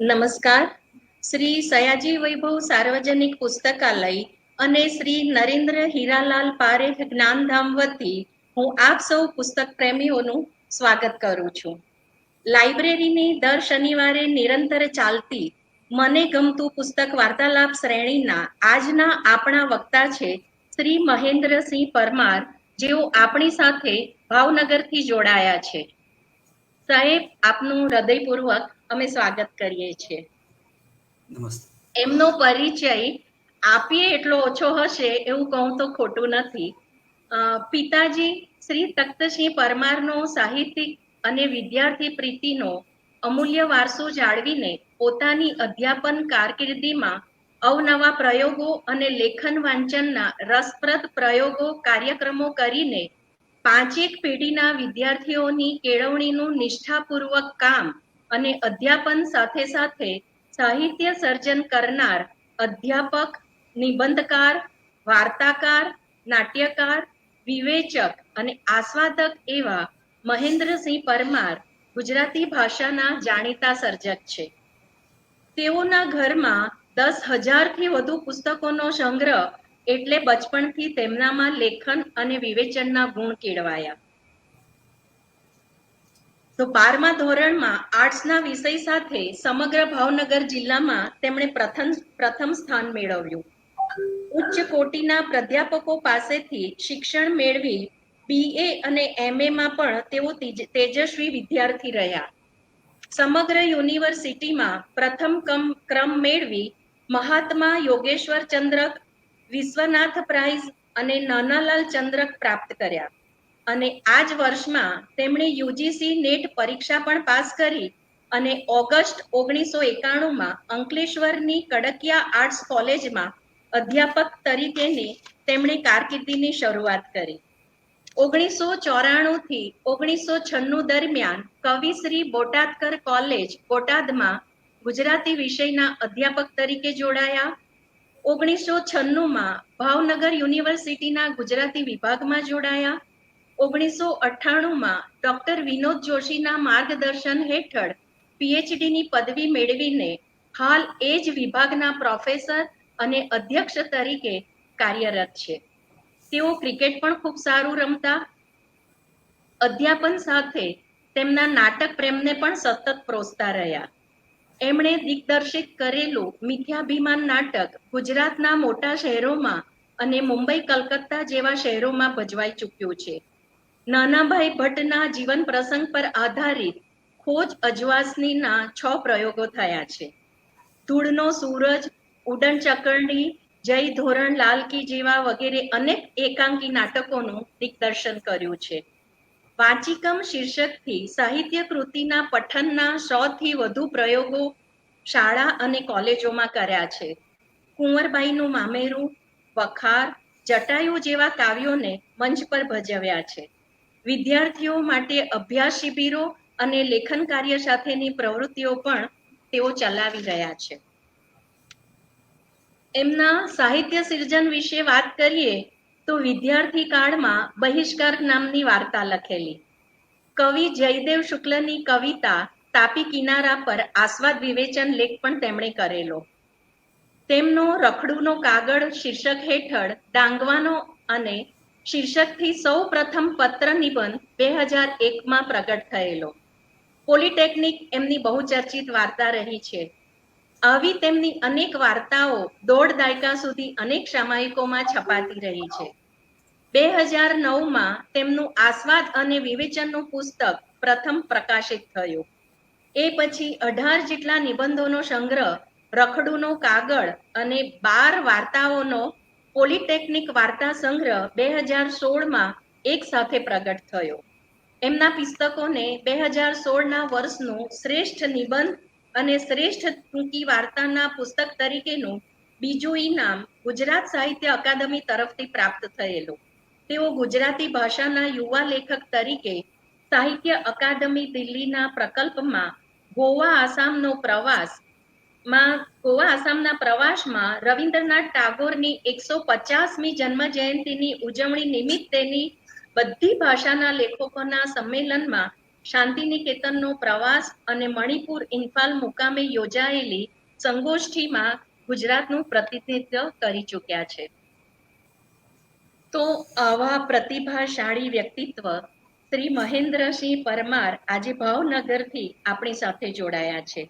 નમસ્કાર. શ્રી સયાજી વૈભવ સાર્વજનિક પુસ્તકાલય અને શ્રી નરેન્દ્ર હીરાલાલ પારેખ જ્ઞાનધામ વતી હું આપ સૌ પુસ્તક પ્રેમીઓનું સ્વાગત કરું છું. લાઇબ્રેરીની દર શનિવારે નિરંતર ચાલતી મને ગમતું પુસ્તક વાર્તાલાપ શ્રેણીના આજના આપણા વક્તા છે શ્રી મહેન્દ્રસિંહ પરમાર, જેઓ આપણી સાથે ભાવનગરથી જોડાયા છે. સાહેબ, આપનું હૃદયપૂર્વક અમે સ્વાગત કરીએ છીએ. નમસ્તે. એમનો પરિચય આપીએ એટલો ઓછો હશે એવું કહું તો ખોટું નથી. પિતાજી શ્રી તખ્તસિંહ પરમારનો સાહિત્યિક અને વિદ્યાર્થી પ્રીતિનો અમૂલ્ય વારસો જાળવીને પોતાની અધ્યાપન કારકિર્દીમાં અવનવા પ્રયોગો અને લેખન વાંચનના રસપ્રદ પ્રયોગો કાર્યક્રમો કરીને પાંચેક પેઢીના વિદ્યાર્થીઓની કેળવણીનું નિષ્ઠાપૂર્વક કામ અને અધ્યાપન સાથે સાથે સાહિત્ય સર્જન કરનાર અધ્યાપક, નિબંધકાર, વાર્તાકાર, નાટ્યકાર, વિવેચક અને આસ્વાદક એવા મહેન્દ્રસિંહ પરમાર ગુજરાતી ભાષાના જાણીતા સર્જક છે. તેઓના ઘરમાં 10,000થી વધુ પુસ્તકોનો સંગ્રહ એટલે બચપણથી તેમનામાં લેખન અને વિવેચનના ગુણ કેળવાયા. તો 12મા ધોરણમાં આર્ટ્સના વિષય સાથે સમગ્ર ભાવનગર જિલ્લામાં તેમણે પ્રથમ સ્થાન મેળવ્યું. ઉચ્ચ કોટીના પ્રાધ્યાપકો પાસેથી શિક્ષણ મેળવી BA અને MAમાં પણ તેઓ તેજસ્વી વિદ્યાર્થી રહ્યા. સમગ્ર યુનિવર્સિટીમાં પ્રથમ ક્રમ મેળવી મહાત્મા યોગેશ્વર ચંદ્રક, વિશ્વનાથ પ્રાઇઝ અને નાનાલાલ ચંદ્રક પ્રાપ્ત કર્યા. અને આ જ વર્ષમાં તેમણે UGC નેટ પરીક્ષા પણ પાસ કરી અને ઓગસ્ટ 1991માં અંકલેશ્વરની કડકિયા આર્ટ્સ કોલેજમાં અધ્યાપક તરીકેની તેમણે કારકિર્દીની શરૂઆત કરી. 1994થી 1996 દરમિયાન કવિશ્રી બોટાદકર કોલેજ બોટાદમાં ગુજરાતી વિષયના અધ્યાપક તરીકે જોડાયા. 1996માં ભાવનગર યુનિવર્સિટીના ગુજરાતી વિભાગમાં જોડાયા. 1998માં ડોક્ટર વિનોદ જોશીના માર્ગદર્શન હેઠળ PhDની પદવી મેળવીને હાલ એ જ વિભાગના પ્રોફેસર અને અધ્યક્ષ તરીકે કાર્યરત છે. તેઓ ક્રિકેટ પણ ખૂબ સારું રમતા. અધ્યાપન સાથે તેમના નાટક પ્રેમને પણ સતત પ્રોસતા રહ્યા. એમણે દિગ્દર્શિત કરેલું મિથ્યાભિમાન નાટક ગુજરાતના મોટા શહેરોમાં અને મુંબઈ, કલકત્તા જેવા શહેરોમાં ભજવાઈ ચૂક્યું છે. નાનાભાઈ ભટ્ટના જીવન પ્રસંગ પર આધારિત ખોજ અજવાસનીના 6 પ્રયોગો થયા છે. ધૂળનો સૂરજ, ઉડન ચકરણી, જય ધોરણ લાલ કી જેવા વગેરે અનેક એકાંકી નાટકોનું દિગ્દર્શન કર્યું છે. વાચિકમ શીર્ષકથી સાહિત્ય કૃતિના પઠનના 100થી વધુ પ્રયોગો શાળા અને કોલેજોમાં કર્યા છે. કુંવરબાઈનું મામેરું, વખાર, જટાયુ જેવા કાવ્યોને મંચ પર ભજવ્યા છે. વિદ્યાર્થીઓ માટે અભ્યાસ શિબિરો અને લેખન કાર્ય સાથેની પ્રવૃત્તિઓ પણ તેઓ ચલાવી રહ્યા છે. એમના સાહિત્ય સર્જન વિશે વાત કરીએ તો વિદ્યાર્થી કાળમાં બહિષ્કાર નામની વાર્તા લખેલી. કવિ જયદેવ શુક્લની કવિતા તાપી કિનારા પર આસ્વાદ વિવેચન લેખ પણ તેમણે કરેલો. તેમનો રખડુનો કાગળ શીર્ષક હેઠળ ડાંગવાનો અને શીર્ષકથી સૌ પ્રથમ પત્ર નિબંધ 2001માં પ્રગટ થયેલો. પોલિટેકનિક એમની બહુચર્ચિત વાર્તા રહી છે. આવી તેમની અનેક વાર્તાઓ 1.5 દાયકા સુધી અનેક સામાયિકોમાં છપાતી રહી છે. 2009માં તેમનું આસ્વાદ અને વિવેચનનું પુસ્તક પ્રથમ પ્રકાશિત થયું. એ પછી 18 જેટલા નિબંધોનો સંગ્રહ રખડુનો કાગળ અને 12 વાર્તાઓનો પોલિટેકનિક વાર્તા સંગ્રહ 2016માં એક સાથે પ્રગટ થયો. એમના પુસ્તકોને 2016ના વર્ષનું શ્રેષ્ઠ નિબંધ અને શ્રેષ્ઠ ટૂંકી વાર્તાના પુસ્તક તરીકેનું બીજું ઇનામ ગુજરાત સાહિત્ય અકાદમી તરફથી પ્રાપ્ત થયેલું. તેઓ ગુજરાતી ભાષાના યુવા લેખક તરીકે સાહિત્ય અકાદમી દિલ્હીના પ્રકલ્પમાં ગોવા આસામના પ્રવાસમાં રવિન્દ્રનાથ ટાગોરની 150મી જન્મ જયંતિની ઉજવણી નિમિત્તેની બધી ભાષાના લેખકોના સંમેલનમાં શાંતિનિકેતનનો પ્રવાસ અને મણિપુર ઇમ્ફાલ મુકામે યોજાયેલી સંગોષ્ઠીમાં ગુજરાતનું પ્રતિનિધિત્વ કરી ચૂક્યા છે. તો આવા પ્રતિભાશાળી વ્યક્તિત્વ શ્રી મહેન્દ્રસિંહ પરમાર આજે ભાવનગરથી આપણી સાથે જોડાયા છે.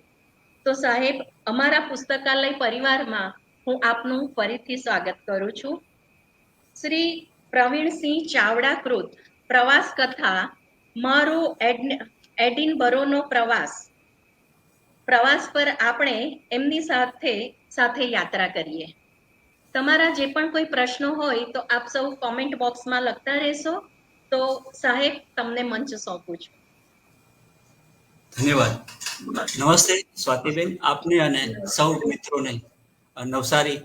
તો સાહેબ, અમારા પુસ્તકાલય પરિવારમાં હું આપનું ફરીથી સ્વાગત કરું છું. શ્રી પ્રવીણસિંહ ચાવડા કૃત પ્રવાસ કથા મારો એડિનબરોનો પ્રવાસ પર આપણે એમની સાથે યાત્રા કરીએ. તમારા જે પણ કોઈ પ્રશ્નો હોય તો આપ સૌ કોમેન્ટ બોક્સમાં લખતા રહેશો. તો સાહેબ, તમને મંચ સોંપું છું. ધન્યવાદ. નમસ્તે સ્વાતિબેન, આપને અને સૌ મિત્રોને નવસારી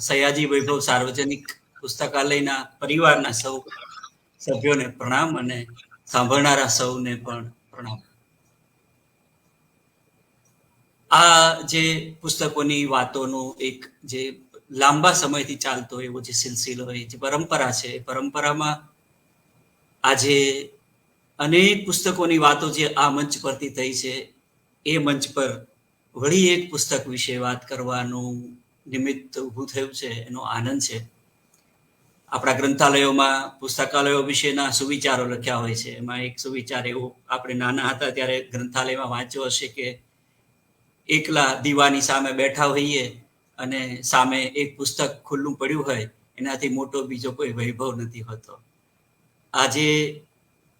સયાજી વૈભવ સાર્વજનિક પુસ્તકાલયના પરિવારના સૌ સભ્યોને પ્રણામ અને સાંભળનારા સૌને પણ પ્રણામ. આ જે પુસ્તકોની વાતોનો એક જે લાંબા સમયથી ચાલતો એવો જે સિલસિલો હોય, જે પરંપરા છે, એ પરંપરામાં આજે અનેક પુસ્તકોની વાતો જે આ મંચ પરથી થઈ છે, એ મંચ પર વળી એક પુસ્તક વિશે વાત કરવાનું નિમિત્ત ઊભું થયું છે. એનો આનંદ છે. આપણા ગ્રંથાલયોમાં પુસ્તકાલયો વિશેના સુવિચારો લખ્યા હોય છે. એમાં એક સુવિચાર એવો આપણે નાના હતા ત્યારે ગ્રંથાલયમાં વાંચ્યો હશે કે એકલા દીવાની સામે બેઠા હોઈએ અને સામે એક પુસ્તક ખુલ્લું પડ્યું હોય, એનાથી મોટો બીજો કોઈ વૈભવ નથી હોતો. આજે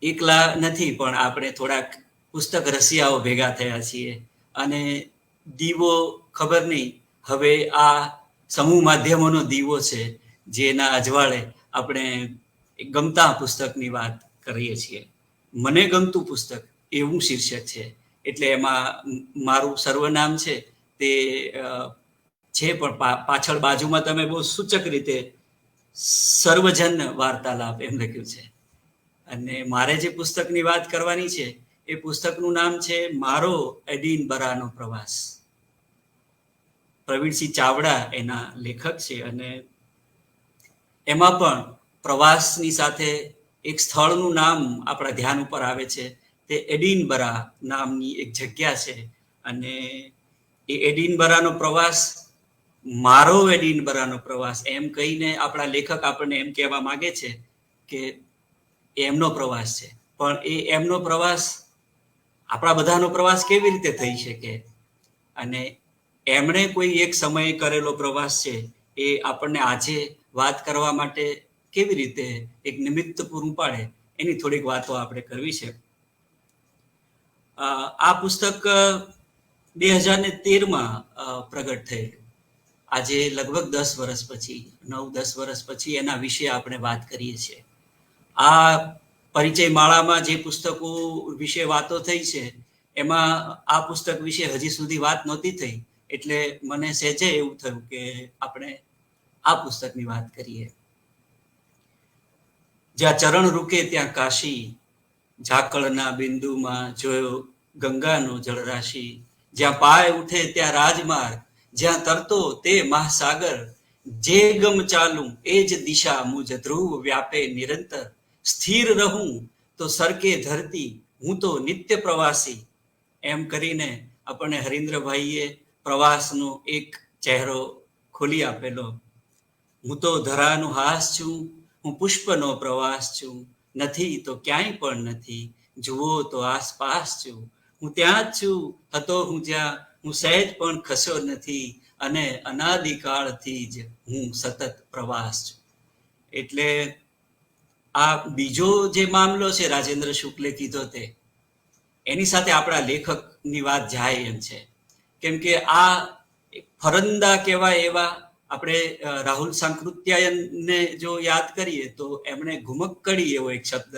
એકલા નથી, પણ આપણે થોડાક પુસ્તક રસિયાઓ ભેગા થયા છીએ અને દીવો ખબર નહીં હવે આ સમૂહ માધ્યમોનો દીવો છે, જેના અજવાળે આપણે ગમતા પુસ્તકની વાત કરીએ છીએ. મને ગમતું પુસ્તક એવું શીર્ષક છે, એટલે એમાં મારું સર્વનામ છે તે છે, પણ પાછળ બાજુમાં તમે બહુ સૂચક રીતે સર્વજન વાર્તાલાપ એમ લખ્યું છે. અને મારે જે પુસ્તકની વાત કરવાની છે, એ પુસ્તકનું નામ છે મારો એડિનબરાનો પ્રવાસ. પ્રવીણસિંહ ચાવડા એના લેખક છે અને એમાં પણ પ્રવાસની સાથે એક સ્થળનું નામ આપણા ધ્યાન ઉપર આવે છે. તે એડિનબરા નામની એક જગ્યા છે અને એ એડિનબરાનો પ્રવાસ, મારો એડિનબરાનો પ્રવાસ એમ કહીને આપણા લેખક આપણને એમ કહેવા માંગે છે કે એમનો પ્રવાસ છે. પણ એ એમનો પ્રવાસ આપણા બધાનો પ્રવાસ કેવી રીતે થઈ શકે? અને એમણે કોઈ એક સમયે કરેલો પ્રવાસ છે, એ આપણને આજે વાત કરવા માટે કેવી રીતે એક નિમિત્ત પૂરું પાડે, એની થોડીક વાતો આપણે કરવી છે. આ પુસ્તક 2013માં પ્રગટ થયેલું. આજે લગભગ 10 વર્ષ પછી, 9-10 વર્ષ પછી એના વિશે આપણે વાત કરીએ છીએ. આ પરિચય માળામાં જે પુસ્તકો વિશે વાતો થઈ છે, એમાં આ પુસ્તક વિશે હજી સુધી વાત નહોતી થઈ, એટલે મને સહેજે એવું થયું કે આપણે આ પુસ્તકની વાત કરીએ. જ્યાં ચરણ રૂકે ત્યાં કાશી, ઝાકળના બિંદુમાં જોયો ગંગાનો જળરાશિ. જ્યાં પાય ઉઠે ત્યાં રાજમાર્ગ, જ્યાં તરતો તે મહાસાગર. જે ગમ ચાલું એ જ દિશા મુજ ધ્રુવ વ્યાપે નિરંતર. સ્થિર રહું તો સરકે ધરતી, હું તો નિત્ય પ્રવાસી. એમ કરીને આપણને હરીન્દ્રભાઈએ પ્રવાસનો એક ચહેરો ખોલી આપેલો. હું તો ધરાનું હાસ છું, હું પુષ્પનો પ્રવાસ છું. નથી તો ક્યાંય પણ નથી, જુઓ તો આસપાસ છું. હું ત્યાં જ છું, હતો હું જ્યાં, હું સહેજ પણ ખસ્યો નથી. અને અનાદિકાળથી જ હું સતત પ્રવાસ છું. એટલે આ બીજો જે મામલો છે, રાજેન્દ્ર શુક્લે કીધો તે, એની સાથે આપણા લેખકની વાત જાય એમ છે. કેમ કે આ ફરંદા કહેવાય એવા આપણે રાહુલ સાંકૃત્યાયનને જો યાદ કરીએ તો એમણે ઘુમક્કડી એવો એક શબ્દ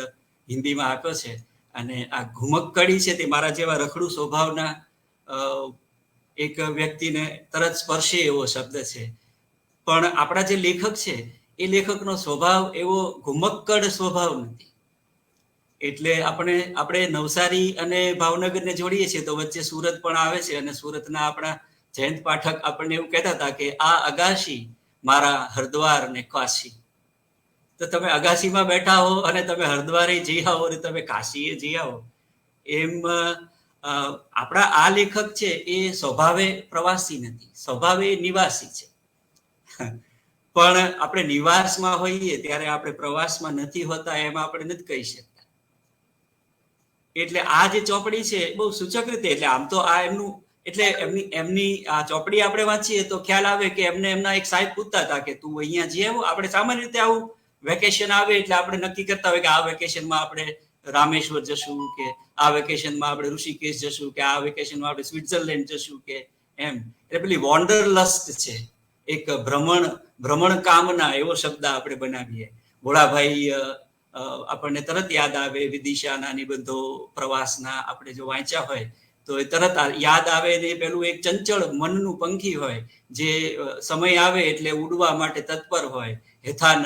હિન્દીમાં આપ્યો છે. અને આ ઘુમક્કડી છે તે મારા જેવા રખડું સ્વભાવના એક વ્યક્તિને તરત સ્પર્શે એવો શબ્દ છે. પણ આપણા જે લેખક છે, એ લેખકનો સ્વભાવ એવો ઘુમક્કડ સ્વભાવ નથી. એટલે આપણે નવસારી અને ભાવનગરને જોડીએ છીએ તો વચ્ચે સુરત પણ આવે છે. અને સુરતના આપણા જયંત પાઠક આપણને એવું કહેતા હતા કે આ અગાશી મારા હરદ્વાર ને કાશી. તો તમે અગાશીમાં બેઠા હો અને તમે હરદ્વારે જઈ આવો અને તમે કાશીએ જઈ આવો, એમ આપણા આ લેખક છે એ સ્વભાવે પ્રવાસી નથી, સ્વભાવે નિવાસી છે. પણ આપણે નિવાસમાં હોઈએ ત્યારે આપણે પ્રવાસમાં નથી હોતા એમ આપણે નથી કહી શકતા. એટલે આ જે ચોપડી છે બહુ સૂચક રીતે, એટલે આમ તો આ એમનું, એટલે એમની આ ચોપડી આપણે વાંચીએ તો ખ્યાલ આવે કે એમને એમના એક સાહેબ પૂછતા હતા કે તું અહીંયા જે આવ્યો. આપણે સામાન્ય રીતે આવું વેકેશન આવે એટલે આપણે નક્કી કરતા હોય કે આ વેકેશનમાં આપણે રામેશ્વર જશું, કે આ વેકેશનમાં આપણે ઋષિકેશ જશું, કે આ વેકેશનમાં આપણે સ્વિટ્ઝરલેન્ડ જશું, કે એમ. એટલે પેલી વોન્ડરલસ્ટ છે, એક ભ્રમણ કામના એવો શબ્દ આપણે બનાવીએ. ભોળાભાઈ આપણને તરત યાદ આવે, વિદિશાના નિબંધો પ્રવાસના આપણે જો વાંચ્યા હોય તો એ તરત યાદ આવે. ને પેલું એક ચંચળ મનનું પંખી હોય જે સમય આવે એટલે ઉડવા માટે તત્પર હોય. હેથા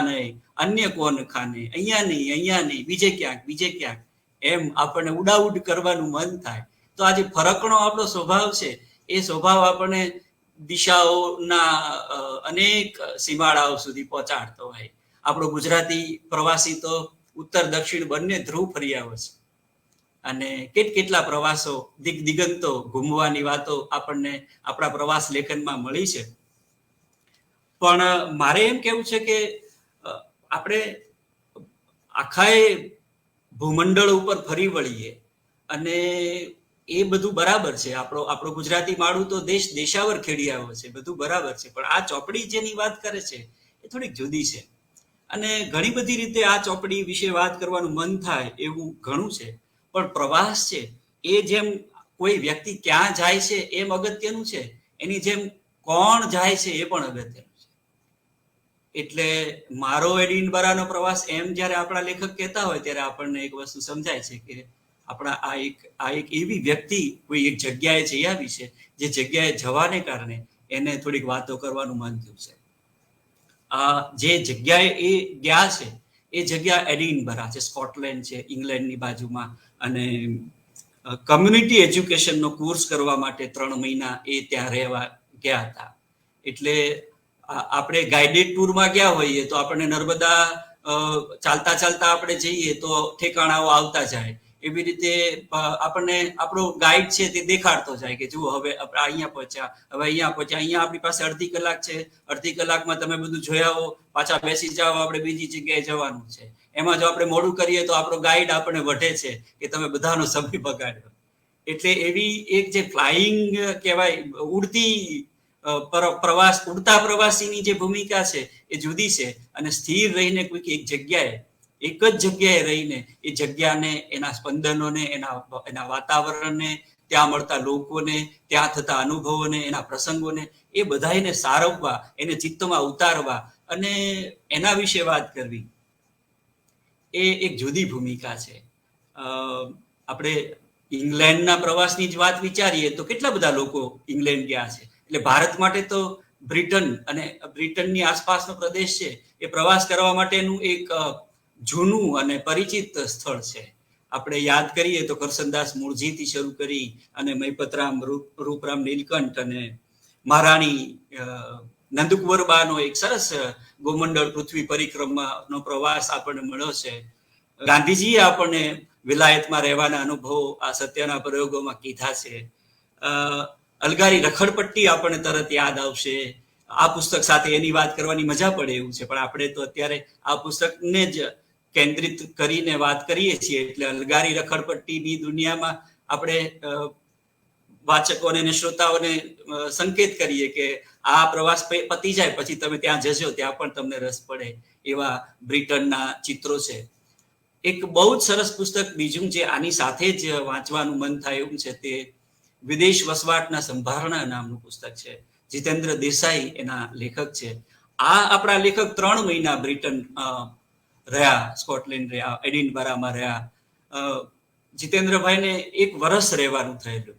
નહીં અન્ય કોણ ખાને, અહીંયા નહીં બીજે ક્યાંક એમ આપણને ઉડાઉડ કરવાનું મન થાય. તો આ જે ફરકનો આપણો સ્વભાવ છે એ સ્વભાવ આપણને દિશાઓના અનેક સીમાડાઓ સુધી પહોંચાડતો હોય. આપણો ગુજરાતી પ્રવાસી તો ઉત્તર દક્ષિણ બંને ધ્રુવ ફરી આવ્યો છે, અને કેટલા પ્રવાસો, દિગંતો ઘૂમવાની વાતો આપણને આપણા પ્રવાસ લેખનમાં મળી છે. પણ મારે એમ કેવું છે કે આપણે આખા ભૂમંડળ ઉપર ફરી વળીએ અને એ બધું બરાબર છે. આપણો ગુજરાતી માળું તો દેશાવર ખેડી આવ્યો છે, બધું બરાબર છે. પણ આ ચોપડી જેની વાત કરે છે એ થોડીક જુદી છે. અને ઘણી બધી રીતે આ ચોપડી વિશે વાત કરવાનું મન થાય એવું ઘણું છે. પણ પ્રવાસ છે એ જેમ કોઈ વ્યક્તિ ક્યાં જાય છે એમ અગત્યનું છે, એની જેમ કોણ જાય છે એ પણ અગત્યનું છે. એટલે મારો એડિનબરાનો પ્રવાસ એમ જ્યારે આપણા લેખક કહેતા હોય ત્યારે આપણને એક વસ્તુ સમજાય છે કે આપણા આ એક એવી વ્યક્તિ કોઈ એક જગ્યાએ જઈ આવી છે જે જગ્યાએ જવાને કારણે એને થોડીક વાતો કરવાનું મન થયું છે. જે જગ્યાએ એ ગયા છે એ જગ્યા એડિનબરા છે, સ્કોટલેન્ડ છે, ઇંગ્લેન્ડની બાજુમાં. અને કમ્યુનિટી એજ્યુકેશનનો કોર્સ કરવા માટે 3 મહિના એ ત્યાં રહેવા ગયા હતા. એટલે આપણે ગાઈડેડ ટૂરમાં ગયા હોઈએ તો આપણને નર્મદા ચાલતા આપણે જઈએ તો ઠેકાણાઓ આવતા જાય. એવી રીતે આપણને આપણો ગાઈડ છે તે દેખાડતો જાય કે જુઓ હવે આપણે અહીંયા પહોંચ્યા, અહીંયા આપણી પાસે અડધી કલાક છે, અડધી કલાકમાં તમે બધું જોયા હો, પાછા બેસી જાઓ, આપણે બીજી જગ્યાએ જવાનું છે. એમાં જો આપણે મોડું કરીએ તો આપણો ગાઈડ આપણને વઢે છે કે તમે બધાનો સમય બગાડ્યો. એટલે એવી એક જે ફ્લાઇંગ કહેવાય, ઉડતા પ્રવાસીની જે ભૂમિકા છે એ જુદી છે. અને સ્થિર રહીને કોઈક એક જ જગ્યાએ રહીને એ જગ્યાને, એના સ્પંદનોને, એના વાતાવરણને, ત્યાં મળતા લોકોને, ત્યાં થતા અનુભવોને, એના પ્રસંગોને એ બધાને સારવવા, એને ચિત્તમાં ઉતારવા અને એના વિશે વાત કરવી એ એક જુદી ભૂમિકા છે. આપણે ઇંગ્લેન્ડના પ્રવાસની જ વાત વિચારીએ તો કેટલા બધા લોકો ઇંગ્લેન્ડ ગયા છે. એટલે ભારત માટે તો બ્રિટન અને બ્રિટનની આસપાસનો પ્રદેશ છે એ પ્રવાસ કરવા માટેનું એક જૂનું અને પરિચિત સ્થળ છે. આપણે યાદ કરીએ તો કરસનદાસ મૂળજીથી શરૂ કરી અને મૈપતરામ, રૂપરામ નીલકંઠ અને મહારાણી નંદકુંવરબાનો એક સરસ ગોમંડળ પૃથ્વી પરિક્રમાનો પ્રવાસ આપણને મળ્યો છે. ગાંધીજીએ આપણને વિલાયતમાં રહેવાના અનુભવો આ સત્યના પ્રયોગોમાં કીધા છે. અલગારી રખડપટ્ટી આપણને તરત યાદ આવશે. આ પુસ્તક સાથે એની વાત કરવાની મજા પડે એવું છે, પણ આપણે તો અત્યારે આ પુસ્તકને જ કેન્દ્રિત કરીને વાત કરીએ છીએ. એટલે અલગારી રખડપટ્ટીની દુનિયામાં આપણે વાચકોને અને શ્રોતાઓને સંકેત કરીએ કે આ પ્રવાસ પતી જાય પછી તમે ત્યાં જજો, ત્યાં પણ તમને રસ પડે એવા બ્રિટનના ચિત્રો છે. એક બહુ જ સરસ પુસ્તક બીજું જે આની સાથે જ વાંચવાનું મન થાય એવું છે તે વિદેશ વસવાટના સંભારણા નામનું પુસ્તક છે. જીતેન્દ્ર દેસાઈ એના લેખક છે. આ આપણા લેખક 3 મહિના બ્રિટન રહ્યા, સ્કોટલેન્ડ રહ્યા, એડિનબરામાં રહ્યા. જીતેન્દ્રભાઈને 1 વર્ષ રહેવાનું થયેલું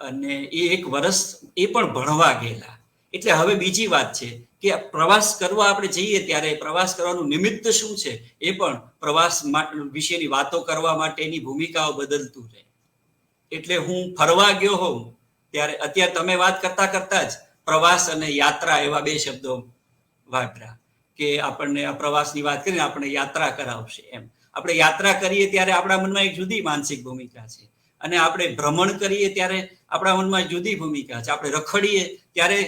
અને એ 1 વર્ષ એ પણ ભણવા ગયેલા. એટલે હવે બીજી વાત છે કે પ્રવાસ કરવા આપણે જઈએ ત્યારે પ્રવાસ કરવાનું નિમિત્ત શું છે એ પણ પ્રવાસ વિશેની વાતો કરવા માટેની ભૂમિકાઓ બદલતું રહે. એટલે હું ફરવા ગયો હોઉં ત્યારે અત્યારે તમે વાત કરતા જ પ્રવાસ અને યાત્રા એવા 2 શબ્દો વાપર્યા કે આપણને આ પ્રવાસની વાત કરીને આપણે યાત્રા કરાવશે એમ. આપણે યાત્રા કરીએ ત્યારે આપણા મનમાં એક જુદી માનસિક ભૂમિકા છે, અને આપણે ભ્રમણ કરીએ ત્યારે આપણા મનમાં જુદી ભૂમિકા છે, આપણે રખડીએ ત્યારે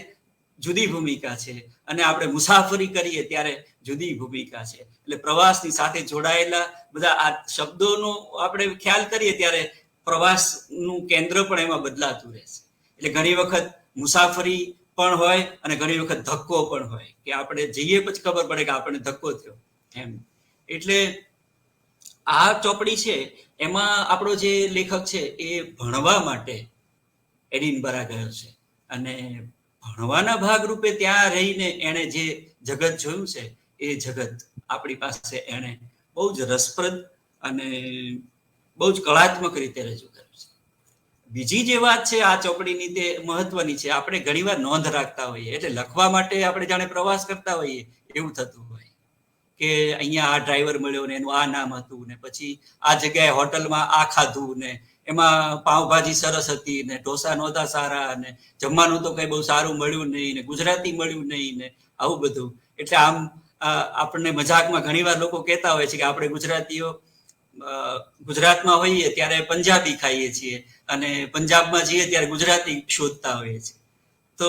જુદી ભૂમિકા છે, અને આપણે મુસાફરી કરીએ ત્યારે જુદી ભૂમિકા છે. એટલે પ્રવાસની સાથે જોડાયેલા બધા આ શબ્દોનો આપણે ખ્યાલ કરીએ ત્યારે પ્રવાસનું કેન્દ્ર પણ એમાં બદલાતું રહે છે. એટલે ઘણી વખત મુસાફરી પણ હોય અને ઘણી વખત ધક્કો પણ હોય, કે આપણે જઈએ પછી ખબર પડે કે આપણને ધક્કો થયો એમ. એટલે આ ચોપડી છે એમાં આપણો જે લેખક છે એ ભણવા માટે એડિનબરા ગયો છે, અને ભણવાના ભાગરૂપે ત્યાં રહીને એણે જે જગત જોયું છે એ જગત આપણી પાસે એણે બહુ જ રસપ્રદ અને બહુ જ કળાત્મક રીતે રજૂ કર્યું છે. બીજી જે વાત છે આ ચોપડીની તે મહત્વની છે, આપણે ઘણીવાર નોંધ રાખતા હોઈએ, એટલે લખવા માટે આપણે જાણે પ્રવાસ કરતા હોઈએ એવું થતું હોય કે અહીંયા આ ડ્રાઈવર મળ્યો ને એનું આ નામ હતું, ને પછી આ જગ્યાએ હોટલમાં આ ખાધું, ને એમાં પાવભાજી સરસ હતી, ને ઢોસા નહોતા સારા, ને જમવાનું તો કઈ બહુ સારું મળ્યું નહીં, ને ગુજરાતી મળ્યું નહીં, ને આવું બધું. એટલે આમ આપણને મજાકમાં ઘણીવાર લોકો કહેતા હોય છે કે આપણે ગુજરાતીઓ ગુજરાતમાં હોઈએ ત્યારે પંજાબી ખાઈએ છીએ, અને પંજાબમાં જઈએ ત્યારે ગુજરાતી શોધતા હોઈએ છીએ. તો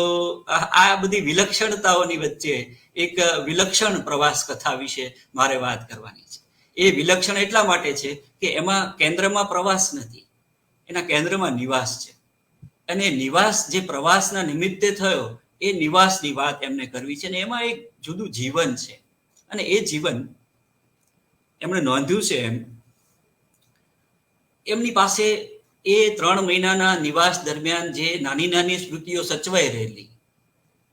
આ બધી વિલક્ષણતાઓની વચ્ચે એક વિલક્ષણ પ્રવાસ કથા વિશે મારે વાત કરવાની છે. એ વિલક્ષણ એટલા માટે છે કે એમાં કેન્દ્રમાં પ્રવાસ નથી, એના કેન્દ્રમાં નિવાસ છે, અને નિવાસ જે પ્રવાસના નિમિત્તે થયો એ નિવાસની વાત એમને કરવી છે, અને એમાં એક જુદું જીવન છે. અને એ જીવન એમણે નોંધ્યું છે એમની પાસે એ 3 મહિનાના નિવાસ દરમિયાન જે નાની નાની સ્મૃતિઓ સચવાઈ રહેલી,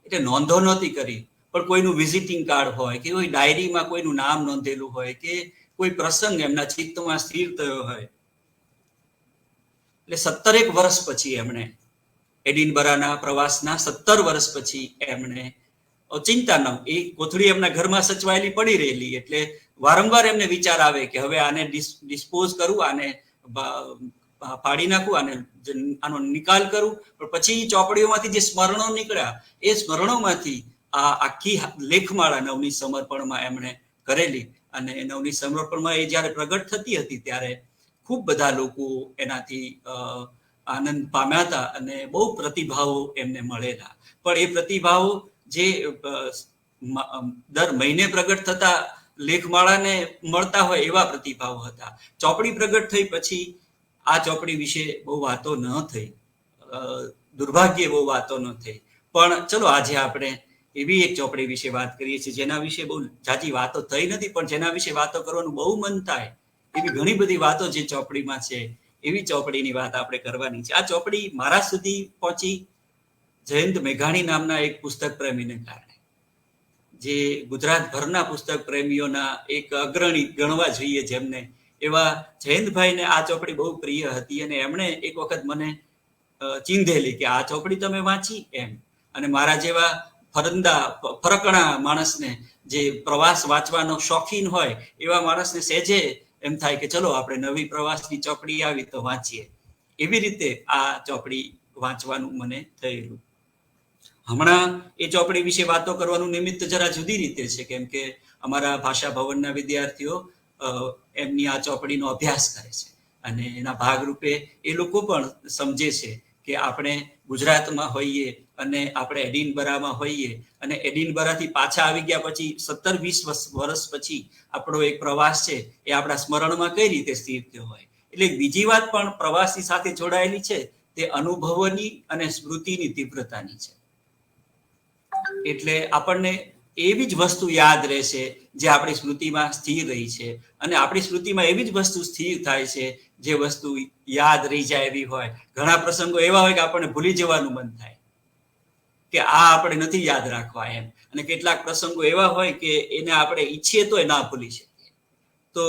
એટલે નોંધો નહોતી કરી, પણ કોઈનું વિઝિટિંગ કાર્ડ હોય, કે કોઈ ડાયરીમાં કોઈનું નામ નોંધેલું હોય, કે કોઈ પ્રસંગ એમના ચિત્તમાં સ્થિર થયો હોય. એટલે 17 વર્ષ પછી એમણે એડિનબરાના પ્રવાસના 17 વર્ષ પછી એમણે ચિંતા ન, એ કોથળી એમના ઘરમાં સચવાયેલી પડી રહેલી, એટલે વારંવાર એમને વિચાર આવે કે હવે આને ડિસ્પોઝ કરું, આને ફાડી નાખું, આનો નિકાલ કરું. પણ પછી ચોપડીઓમાંથી જે સ્મરણો નીકળ્યા એ સ્મરણોમાંથી આ આખી લેખમાળા નવની સમર્પણમાં એમણે કરેલી, અને નવની સમર્પણમાં એ જ્યારે પ્રગટ થતી હતી ત્યારે ખૂબ બધા લોકો એનાથી આનંદ પામ્યા હતા, અને બહુ પ્રતિભાવો એમને મળેલા. પણ એ પ્રતિભાવો જે દર મહિને પ્રગટ થતા લેખમાળાને મળતા હોય એવા પ્રતિભાવો હતા. ચોપડી પ્રગટ થઈ પછી આ ચોપડી વિશે બહુ વાતો ન થઈ, દુર્ભાગ્યે બહુ વાતો ન થઈ. પણ ચલો આજે આપણે એવી એક ચોપડી વિશે વાત કરીએ છીએ જેના વિશે બહુ જાજી વાતો થઈ નથી, પણ જેના વિશે વાતો કરવાનું બહુ મન થાય એવી ઘણી બધી વાતો જે ચોપડીમાં છે, એવી ચોપડીની વાત આપણે કરવાની છે. આ ચોપડી મારા સુધી પહોંચી જયંત મેઘાણી નામના એક પુસ્તક પ્રેમીને કારણે, જે ગુજરાતભરના પુસ્તક પ્રેમીઓના એક અગ્રણી ગણવા જોઈએ જેમને, એવા જયંતભાઈને આ ચોપડી બહુ પ્રિય હતી, અને એમણે એક વખત મને ચીંધેલી કે આ ચોપડી તમે વાંચી એમ. અને મારા જેવા ફરકણા માણસને, જે પ્રવાસ વાંચવાનો શોખીન હોય એવા માણસને સહેજે એમ થાય કે ચલો આપણે નવી પ્રવાસની ચોપડી આવી તો વાંચીએ. એવી રીતે આ ચોપડી વાંચવાનું મને થયેલું. હમણાં એ ચોપડી વિશે વાતો કરવાનું નિમિત્ત જરા જુદી રીતે છે, કેમ કે અમારા ભાષા ભવનના વિદ્યાર્થીઓ એમની આ ચોપડીનો અભ્યાસ કરે છે, અને એના ભાગરૂપે એ લોકો પણ સમજે છે કે આપણે ગુજરાતમાં હોઈએ અને આપણે એડિનબરામાં હોઈએ, અને એડિનબરાથી પાછા આવી ગયા પછી 17-20 વર્ષ પછી આપણો એક પ્રવાસ છે એ આપણા સ્મરણમાં કઈ રીતે સ્થિર થયો હોય. એટલે બીજી વાત પણ પ્રવાસની સાથે જોડાયેલી છે, તે અનુભવોની અને સ્મૃતિની તીવ્રતાની છે. એટલે આપણને એવી જ વસ્તુ યાદ રહેશે જે આપણી સ્મૃતિમાં સ્થિર રહી છે, અને આપણી સ્મૃતિમાં એવી જ વસ્તુ સ્થિર થાય છે જે વસ્તુ યાદ રહી જાય એવી હોય. ઘણા પ્રસંગો એવા હોય કે આપણને ભૂલી જવાનું મન થાય કે આ આપણે નથી યાદ રાખવા એમ, અને કેટલાક પ્રસંગો એવા હોય કે એને આપણે ઈચ્છીએ તો ના ભૂલી શકીએ. તો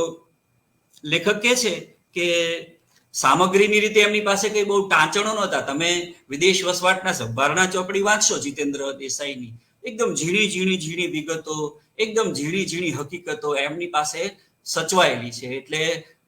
લેખક કહે છે કે સામગ્રીની રીતે એમની પાસે કઈ બહુ ટાંચણો નહોતા. તમે વિદેશ વસવાટના સંભારણા ચોપડી વાંચશો જીતેન્દ્ર દેસાઈની, એકદમ ઝીણી વિગતો, એકદમ ઝીણી હકીકતો એમની પાસે સચવાયેલી છે. એટલે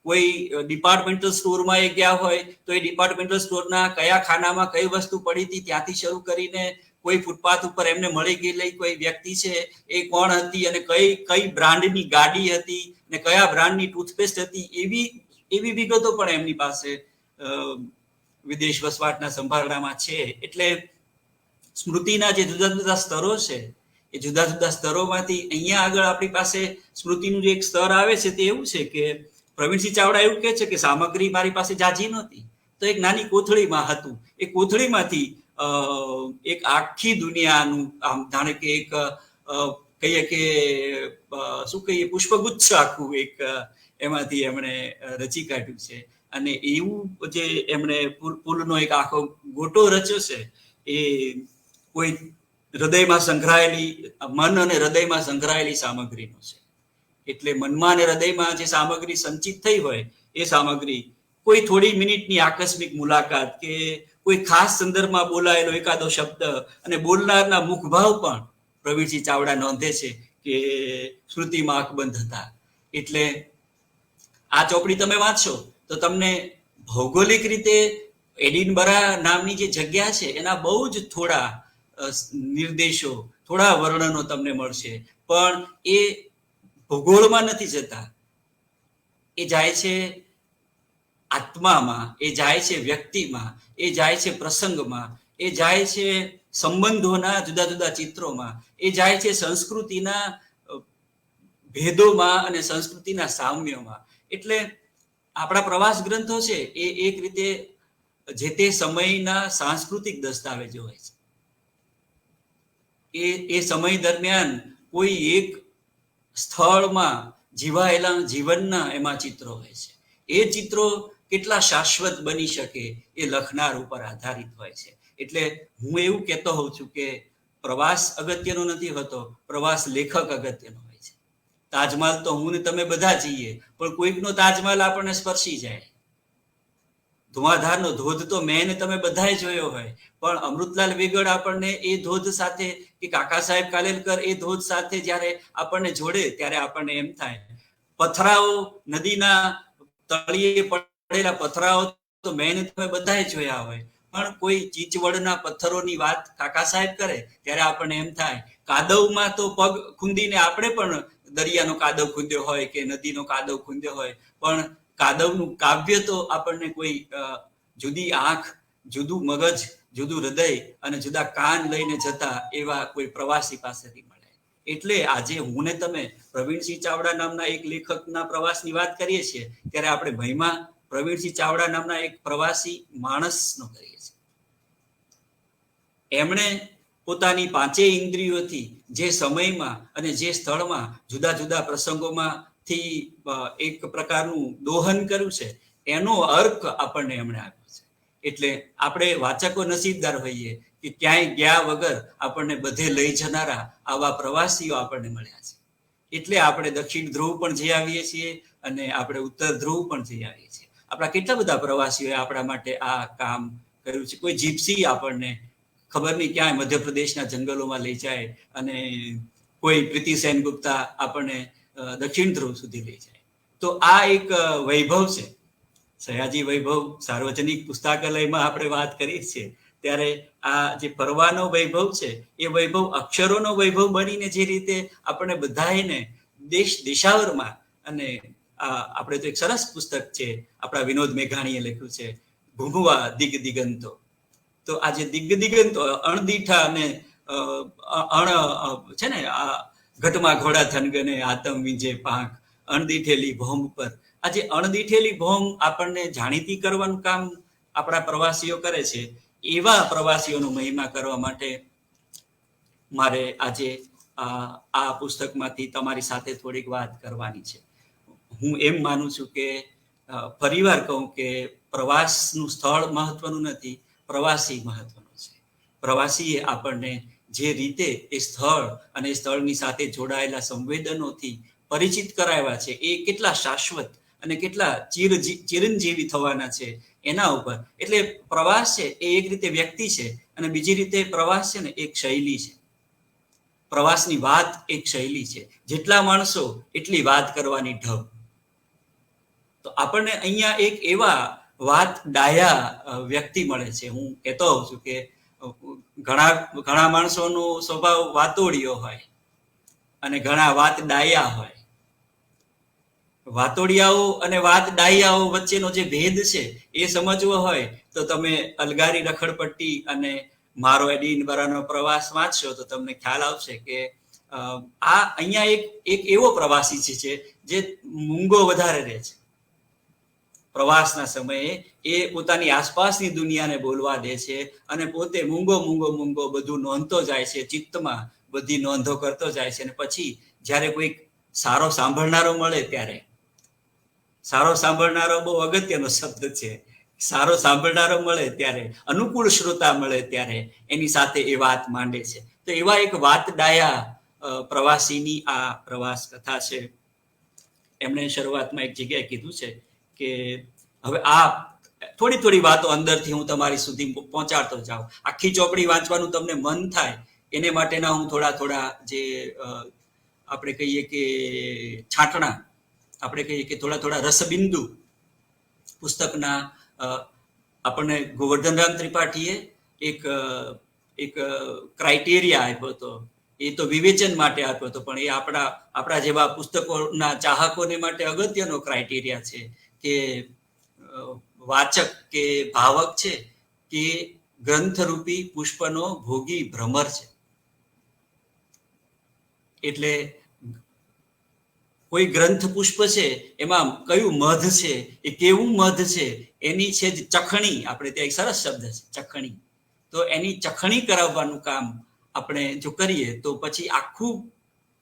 કોઈ ડિપાર્ટમેન્ટલ સ્ટોરમાં એ ગયા હોય તો એ ડિપાર્ટમેન્ટલ સ્ટોરના કયા ખાનામાં કઈ વસ્તુ પડી હતી ત્યાંથી શરૂ કરીને કોઈ ફૂટપાથ ઉપર એમને મળી ગયેલી કોઈ વ્યક્તિ છે એ કોણ હતી અને કઈ બ્રાન્ડની ગાડી હતી ને કયા બ્રાન્ડની ટૂથપેસ્ટ હતી, એવી વિગતો પણ એમની પાસે વિદેશ વસવાટના સંભારણામાં છે. એટલે સ્મૃતિના જે જુદા જુદા સ્તરો છે એ જુદા જુદા સ્તરોમાંથી અહીંયા આગળ આપણી પાસે સ્મૃતિનું જે એક સ્તર આવે છે તે એવું છે કે પ્રવીણસિંહ ચાવડા એવું કહે છે કે સામગ્રી મારી પાસે જાજી નહોતી, તો એક નાની કોથળીમાં હતું. એ કોથળીમાંથી એક આખી દુનિયાનું આમ જાણે કે એક કહીએ કે શું કહીએ પુષ્પગુચ્છ આખું એક એમાંથી એમણે રચી કાઢ્યું છે. અને એવું જે એમણે પુલનો એક આખો ગોટો રચ્યો છે એ કોઈ હૃદયમાં સંકળાયેલી મન અને હૃદયમાં સંકળાયેલી સામગ્રીનો છે. એટલે મનમાં અને હૃદયમાં જે સામગ્રી સંચિત થઈ હોય એ સામગ્રી કોઈ થોડી મિનિટની આકસ્મિક મુલાકાત કે કોઈ ખાસ સંદર્ભમાં બોલાયેલો એકાદો શબ્દ અને બોલનારના મુખભાવ પણ પ્રવીણસિંહ ચાવડા નોંધે છે કે સ્મૃતિમાં અકબંધ હતા. એટલે આ ચોપડી તમે વાંચશો તો તમને ભૌગોલિક રીતે એડિનબરા નામની જે જગ્યા છે એના બહુ જ થોડા નિર્દેશો, થોડા વર્ણનો તમને મળશે, પણ એ ભૂગોળમાં નથી જતા. એ જાય છે આત્મામાં, એ જાય છે વ્યક્તિમાં, એ જાય છે પ્રસંગમાં, એ જાય છે સંબંધોના જુદા જુદા ચિત્રોમાં, એ જાય છે સંસ્કૃતિના ભેદોમાં અને સંસ્કૃતિના સામ્યમાં. એટલે આપણા પ્રવાસ ગ્રંથો છે એ એક રીતે જે તે સમયના સાંસ્કૃતિક દસ્તાવેજો હોય છે. એ સમય દરમિયાન કોઈ એક સ્થળમાં જીવાયેલા જીવનના એમાં ચિત્રો હોય છે. એ ચિત્રો કેટલા શાશ્વત બની શકે એ લખનાર ઉપર આધારિત હોય છે. એટલે હું એવું કહેતો હોઉં છું કે પ્રવાસ અગત્યનો નથી હોતો, પ્રવાસ લેખક અગત્યનો હોય છે. તાજમહાલ તો હું ને તમે બધા જઈએ, પણ કોઈકનો તાજમહાલ આપણને સ્પર્શી જાય. ધુઆધારનો ધોધ તો મેં ને તમે બધાએ જોયો હોય, પણ અમૃતલાલ વેગડ આપણને એ ધોધ સાથે કે કાકા સાહેબ કાલેલકર એ ધોધ સાથે જ્યારે આપણને જોડે ત્યારે આપણને એમ થાય. પથરાઓ, નદીના તળિયે પડેલા પથરાઓ તો મેં ને તમે બધાએ જોયા હોય, પણ કોઈ ચીચવડના પથ્થરોની વાત કાકા સાહેબ કરે ત્યારે આપણને એમ થાય. કાદવમાં તો પગ ખૂંદીને આપણે પણ દરિયાનો કાદવ ખૂંદ્યો હોય કે નદીનો કાદવ ખૂંદ્યો હોય, પણ કાદવનું કાવ્ય તો આપણને કોઈ જુદી આંખ, જુદું મગજ, જુદું હૃદય અને જુદા કાન લઈને જતા એવા કોઈ પ્રવાસી પાસેથી મળે. એટલે આજે હું ને તમે પ્રવીણસિંહ ચાવડા નામના એક લેખકના પ્રવાસની વાત કરીએ છીએ ત્યારે આપણે મહિમા પ્રવીણસિંહ ચાવડા નામના એક પ્રવાસી માણસનો કરીએ છીએ. એમણે પોતાની પાંચેય ઇન્દ્રિયોથી જે સમયમાં અને જે સ્થળમાં જુદા જુદા પ્રસંગોમાંથી એક પ્રકારનું દોહન કર્યું છે એનો અર્ક આપણને એમણે આપ્યો છે. એટલે આપણે વાચકો નસીબદાર હોઈએ કે ક્યાંય ગયા વગર આપણને બધે લઈ જનારા આવા પ્રવાસીઓ આપણને મળ્યા છે. એટલે આપણે દક્ષિણ ધ્રુવ પણ જઈ આવીએ છીએ અને આપણે ઉત્તર ધ્રુવ પણ જઈ આવીએ છીએ. આપણા કેટલા બધા પ્રવાસીઓએ આપણા માટે આ કામ કર્યું છે. કોઈ જીપ્સી આપણને ખબર નહીં ક્યાંય મધ્યપ્રદેશના જંગલોમાં લઈ જાય અને કોઈ પ્રીતિ સેનગુપ્તા આપણને દક્ષિણ ધ્રુવ સુધી લઈ જાય. તો આ એક વૈભવ છે. સયાજી વૈભવ સાર્વજનિક પુસ્તકાલયમાં આપણે વાત કરીએ છીએ ત્યારે આ જે ફરવાનો વૈભવ છે એ વૈભવ અક્ષરોનો વૈભવ બનીને જે રીતે આપણે બધાને દેશ દેશાવરમાં, અને આપણે તો એક સરસ પુસ્તક છે આપણા વિનોદ મેઘાણીએ લખ્યું છે ભૂભુઆ દિગંતો. તો આ જે દિગંતો અણદીઠા અને છે ને આ ઘટમાં ઘોડા થનગને આતમ વિંજે પાંખ અણદીઠેલી ભોમ પર, આ જે અણદીઠેલી ભોમ આપણને જાણીતી કરવાનું કામ આપણા પ્રવાસીઓ કરે છે. એવા પ્રવાસીઓનો મહિમા કરવા માટે મારે આજે આ પુસ્તકમાંથી તમારી સાથે થોડીક વાત કરવાની છે. હું એમ માનું છું કે ફરીવાર કહું કે પ્રવાસનું સ્થળ મહત્વનું નથી, પ્રવાસી મહત્વનું છે. પ્રવાસીએ આપણને જે રીતે એ સ્થળ અને એ સ્થળની સાથે જોડાયેલા સંવેદનોથી પરિચિત કરાવ્યા છે એ કેટલા શાશ્વત અને કેટલા ચિરંજીવી થવાના છે એના ઉપર. એટલે પ્રવાસ છે એ એક રીતે વ્યક્તિ છે અને બીજી રીતે પ્રવાસ છે ને એક શૈલી છે. પ્રવાસની વાત એક શૈલી છે. જેટલા માણસો એટલી વાત કરવાની ઢબ. તો આપણને અહીંયા એક એવા વાત ડાયા વ્યક્તિ મળે છે. હું કહેતો હોઉં છું કે ઘણા માણસોનો સ્વભાવ વાતોડિયો હોય અને ઘણા વાત ડાયા હોય. વાતોડિયાઓ અને વાત ડાયાઓ વચ્ચેનો જે ભેદ છે એ સમજવો હોય તો તમે અલગારી રખડપટ્ટી અને મારો એડિનબરાનો પ્રવાસ વાંચશો તો તમને ખ્યાલ આવશે કે આ અહીંયા એક એવો પ્રવાસી છે જે મૂંગો વધારે રહે છે. પ્રવાસના સમયે એ પોતાની આસપાસની દુનિયાને બોલવા દે છે અને પોતે મૂંગો બધું નોંધતો જાય છે, ચિત્તમાં બધી નોંધો કરતો જાય છે. અને પછી જ્યારે કોઈક સારો સાંભળનારો મળે ત્યારે, સારો સાંભળનારો બહુ અગત્યનો શબ્દ છે, સારો સાંભળનારો મળે ત્યારે, અનુકૂળ શ્રોતા મળે ત્યારે એની સાથે એ વાત માંડે છે. તો એવા એક વાત ડાયા પ્રવાસીની આ પ્રવાસ કથા છે. એમણે શરૂઆતમાં એક જગ્યાએ કીધું છે કે હવે આ થોડી વાતો અંદરથી હું તમારી સુધી પહોંચાડતો જાઉં. આખી ચોપડી વાંચવાનું તમને મન થાય એને માટેના હું થોડા જે આપણે કહીએ કે છાંટણા, આપણે કહીએ કે થોડા રસબિંદુ પુસ્તકના આપણને ગોવર્ધનરામ ત્રિપાઠીએ એક ક્રાઇટેરિયા આપ્યો હતો. એ તો વિવેચન માટે આપ્યો હતો, પણ એ આપણા જેવા પુસ્તકોના ચાહકોને માટે અગત્યનો ક્રાઇટેરિયા છે કે વાચક કે ભાવક છે કે ગ્રંથરૂપી પુષ્પનો ભોગી ભ્રમર છે. એટલે કોઈ ગ્રંથ પુષ્પ છે એમાં કયું મધ છે, એ કેવું મધ છે, એની છે જ ચખણી. આપણે ત્યાં એક સરસ શબ્દ છે ચખણી. તો એની ચખણી કરાવવાનું કામ આપણે જો કરીએ તો પછી આખું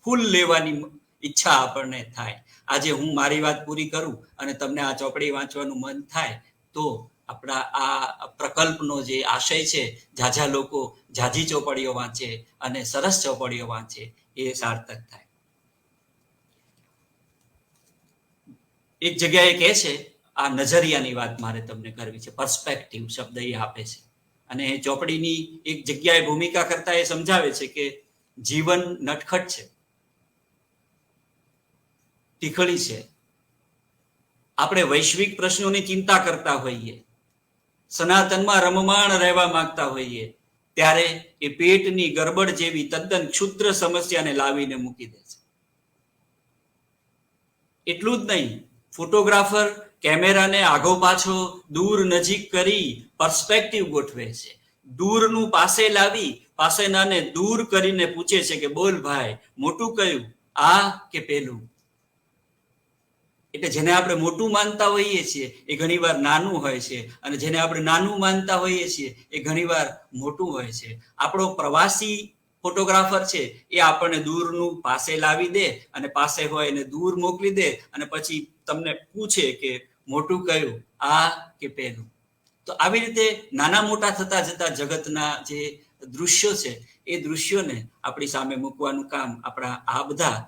ફૂલ લેવાની ઈચ્છા આપણને થાય. આજે હું મારી વાત પૂરી કરું અને તમને આ ચોપડી વાંચવાનું મન થાય તો આપણા આ પ્રકલ્પનો જે આશય છે, ઝાઝા લોકો ઝાઝી ચોપડીઓ વાંચે અને સરસ ચોપડીઓ વાંચે, એ સાર્થક થાય. એક જગ્યાએ કહે છે, આ નજરિયાની વાત મારે તમને કરવી છે. પર્સપેક્ટિવ શબ્દ એ આપે છે અને ચોપડીની એક જગ્યાએ ભૂમિકા કરતા એ સમજાવે છે કે જીવન નટખટ છે, તીખળી છે. આપણે વૈશ્વિક પ્રશ્નોની ચિંતા કરતા હોઈએ, સનાતનમાં રમમાણ રહેવા માંગતા હોઈએ, ત્યારે એ પેટની ગરબડ જેવી તદ્દન ક્ષુદ્ર સમસ્યાને લાવીને મૂકી દે છે. એટલું જ નહીં, ફોટોગ્રાફર કેમેરાને આગો પાછો, દૂર નજીક કરી પર્સપેક્ટિવ ગોઠવે છે. દૂરનું પાસે લાવી પાસેનાને દૂર કરીને પૂછે છે કે બોલ ભાઈ, મોટું કયું, આ કે પેલું? એટલે જેને આપણે મોટું માનતા હોઈએ છીએ એ ઘણીવાર નાનું હોય છે, અને જેને આપણે નાનું માનતા હોઈએ છીએ એ ઘણીવાર મોટું હોય છે. આપણો પ્રવાસી ફોટોગ્રાફર છે એ આપણને દૂરનું પાસે લાવી દે અને પાસે હોય એને દૂર મોકલી દે અને પછી તમને પૂછે કે મોટું કયું, આ કે પેલું? તો આવી રીતે નાના મોટા થતા જતા જગતના જે દૃશ્યો છે એ દૃશ્યોને આપણી સામે મૂકવાનું કામ આપણા આ બધા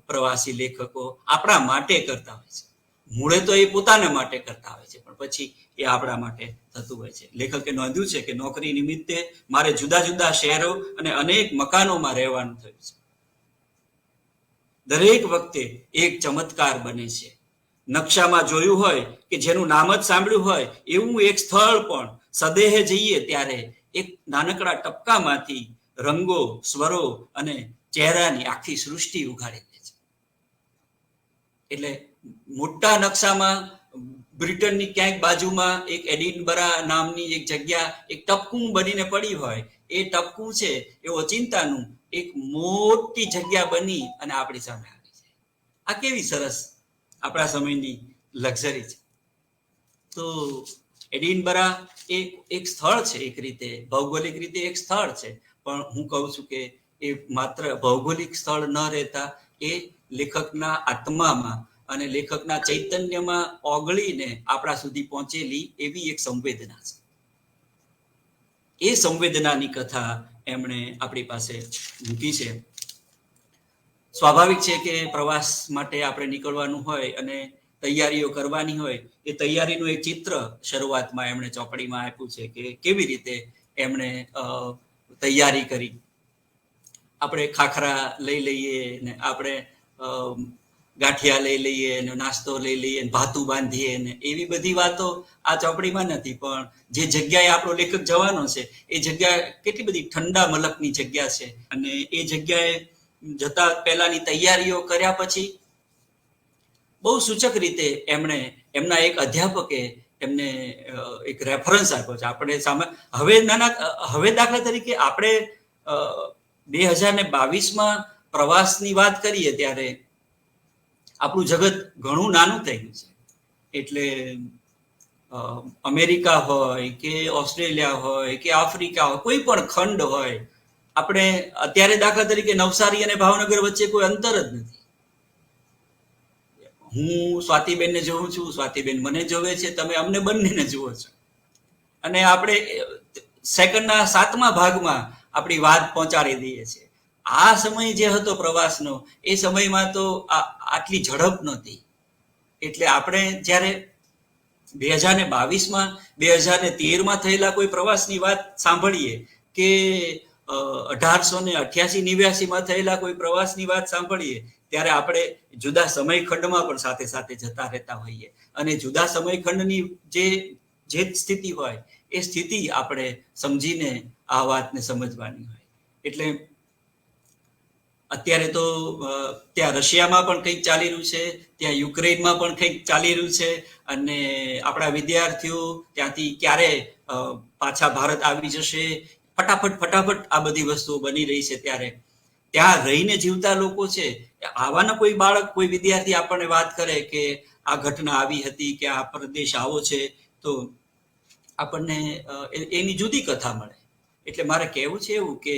પ્રવાસી લેખકો આપણા માટે કરતા હોય છે. મૂળે તો એ પોતાના માટે કરતા હોય છે, પણ પછી એ આપણા માટે થતું હોય છે. લેખકે નોંધ્યું છે કે નોકરી નિમિત્તે મારે જુદા જુદા શહેરો અને અનેક મકાનોમાં રહેવાનું થયું છે. દરેક વખતે એક ચમત્કાર બને છે. નકશામાં જોયું હોય કે જેનું નામ જ સાંભળ્યું હોય એવું એક સ્થળ પણ સદેહે જઈએ ત્યારે એક નાનકડા ટપકામાંથી રંગો, સ્વરો અને ચહેરાની આખી સૃષ્ટિ ઉઘાડી દે છે. એટલે મોટા નકશામાં બ્રિટનની ક્યાંક બાજુમાં એક એડિનબરા નામની એક જગ્યા એક ટપકું બનીને પડી હોય, એ ટપકું છે એ ઓચિંતાનું એક મોટી જગ્યા બની અને આપણી સામે આવી છે. આ કેવી સરસ આપણા સમયની લક્ઝરી છે. તો એડિનબરા એક સ્થળ છે, એક રીતે ભૌગોલિક રીતે એક સ્થળ છે, પણ હું કહું છું કે એ માત્ર ભૌગોલિક સ્થળ ન રહેતા એ લેખકના આત્મામાં અને લેખકના ચૈતન્યમાં ઓગળીને આપણા સુધી પહોંચેલી એવી એક સંવેદના છે. એ સંવેદનાની કથા એમણે આપણી પાસે મૂકી છે. સ્વાભાવિક છે કે પ્રવાસ માટે આપણે નીકળવાનું હોય અને તૈયારીઓ કરવાની હોય, એ તૈયારીનું એક ચિત્ર શરૂઆતમાં એમણે ચોપડીમાં આપ્યું છે કે કેવી રીતે એમણે તૈયારી કરી. આપણે ખાખરા લઈ લઈએ ને આપણે ગાંઠિયા લઈ લઈએ ને નાસ્તો લઈ લઈએ ને ભાતું બાંધીએ ને એવી બધી વાતો આ ચોપડીમાં નથી. પણ જે જગ્યાએ આપણો લેખક જવાનો છે એ જગ્યા કેટલી બધી ઠંડા મલકની જગ્યા છે, અને એ જગ્યાએ જતા પહેલાની તૈયારીઓ કર્યા પછી બહુ સૂચક રીતે એમણે એમના એક અધ્યાપકે એમને એક રેફરન્સ આપ્યો છે. આપણે સામે હવે દાખલા તરીકે આપણે 2022માં પ્રવાસની વાત કરીએ ત્યારે આપણું જગત ઘણું નાનું થઈ ગયું છે. એટલે અમેરિકા હોય કે ઓસ્ટ્રેલિયા હોય કે આફ્રિકા હોય, કોઈ પણ ખંડ હોય, આપણે અત્યારે દાખલા તરીકે નવસારી અને ભાવનગર વચ્ચે કોઈ અંતર જ નથી. હું સ્વાતિબેનને જોઉં છું, સ્વાતિબેન મને જોવે છે, તમે અમને બંનેને જુઓ છો, અને આપણે સેકન્ડના 7મા ભાગમાં આપણી વાત પહોંચાડી દઈએ છીએ. આ સમય જે હતો પ્રવાસનો, એ સમયમાં તો આટલી ઝડપ નહોતી. એટલે આપણે જ્યારે 2022માં 2013માં થયેલા કોઈ પ્રવાસની વાત સાંભળીએ કે 1888-89માં થયેલા કોઈ પ્રવાસની વાત સાંભળીએ ત્યારે આપણે જુદા સમયખંડમાં પણ સાથે સાથે જતા રહેતા હોઈએ, અને જુદા સમયખંડની જે સ્થિતિ હોય એ સ્થિતિ આપણે સમજીને આ વાતને સમજવાની હોય. એટલે અત્યારે તો ત્યાં રશિયામાં પણ કંઈક ચાલી રહ્યું છે, ત્યાં યુક્રેનમાં પણ કંઈક ચાલી રહ્યું છે, અને આપણા વિદ્યાર્થીઓ ત્યાંથી ક્યારે પાછા ભારત આવી જશે, ફટાફટ આ બધી વસ્તુઓ બની રહી છે. ત્યારે ત્યાં રહીને જીવતા લોકો છે, આવાના કોઈ બાળક, કોઈ વિદ્યાર્થી આપણને વાત કરે કે આ ઘટના આવી હતી કે આ પ્રદેશ આવો છે, તો આપણને એની જુદી કથા મળે. એટલે મારે કહેવું છે એવું કે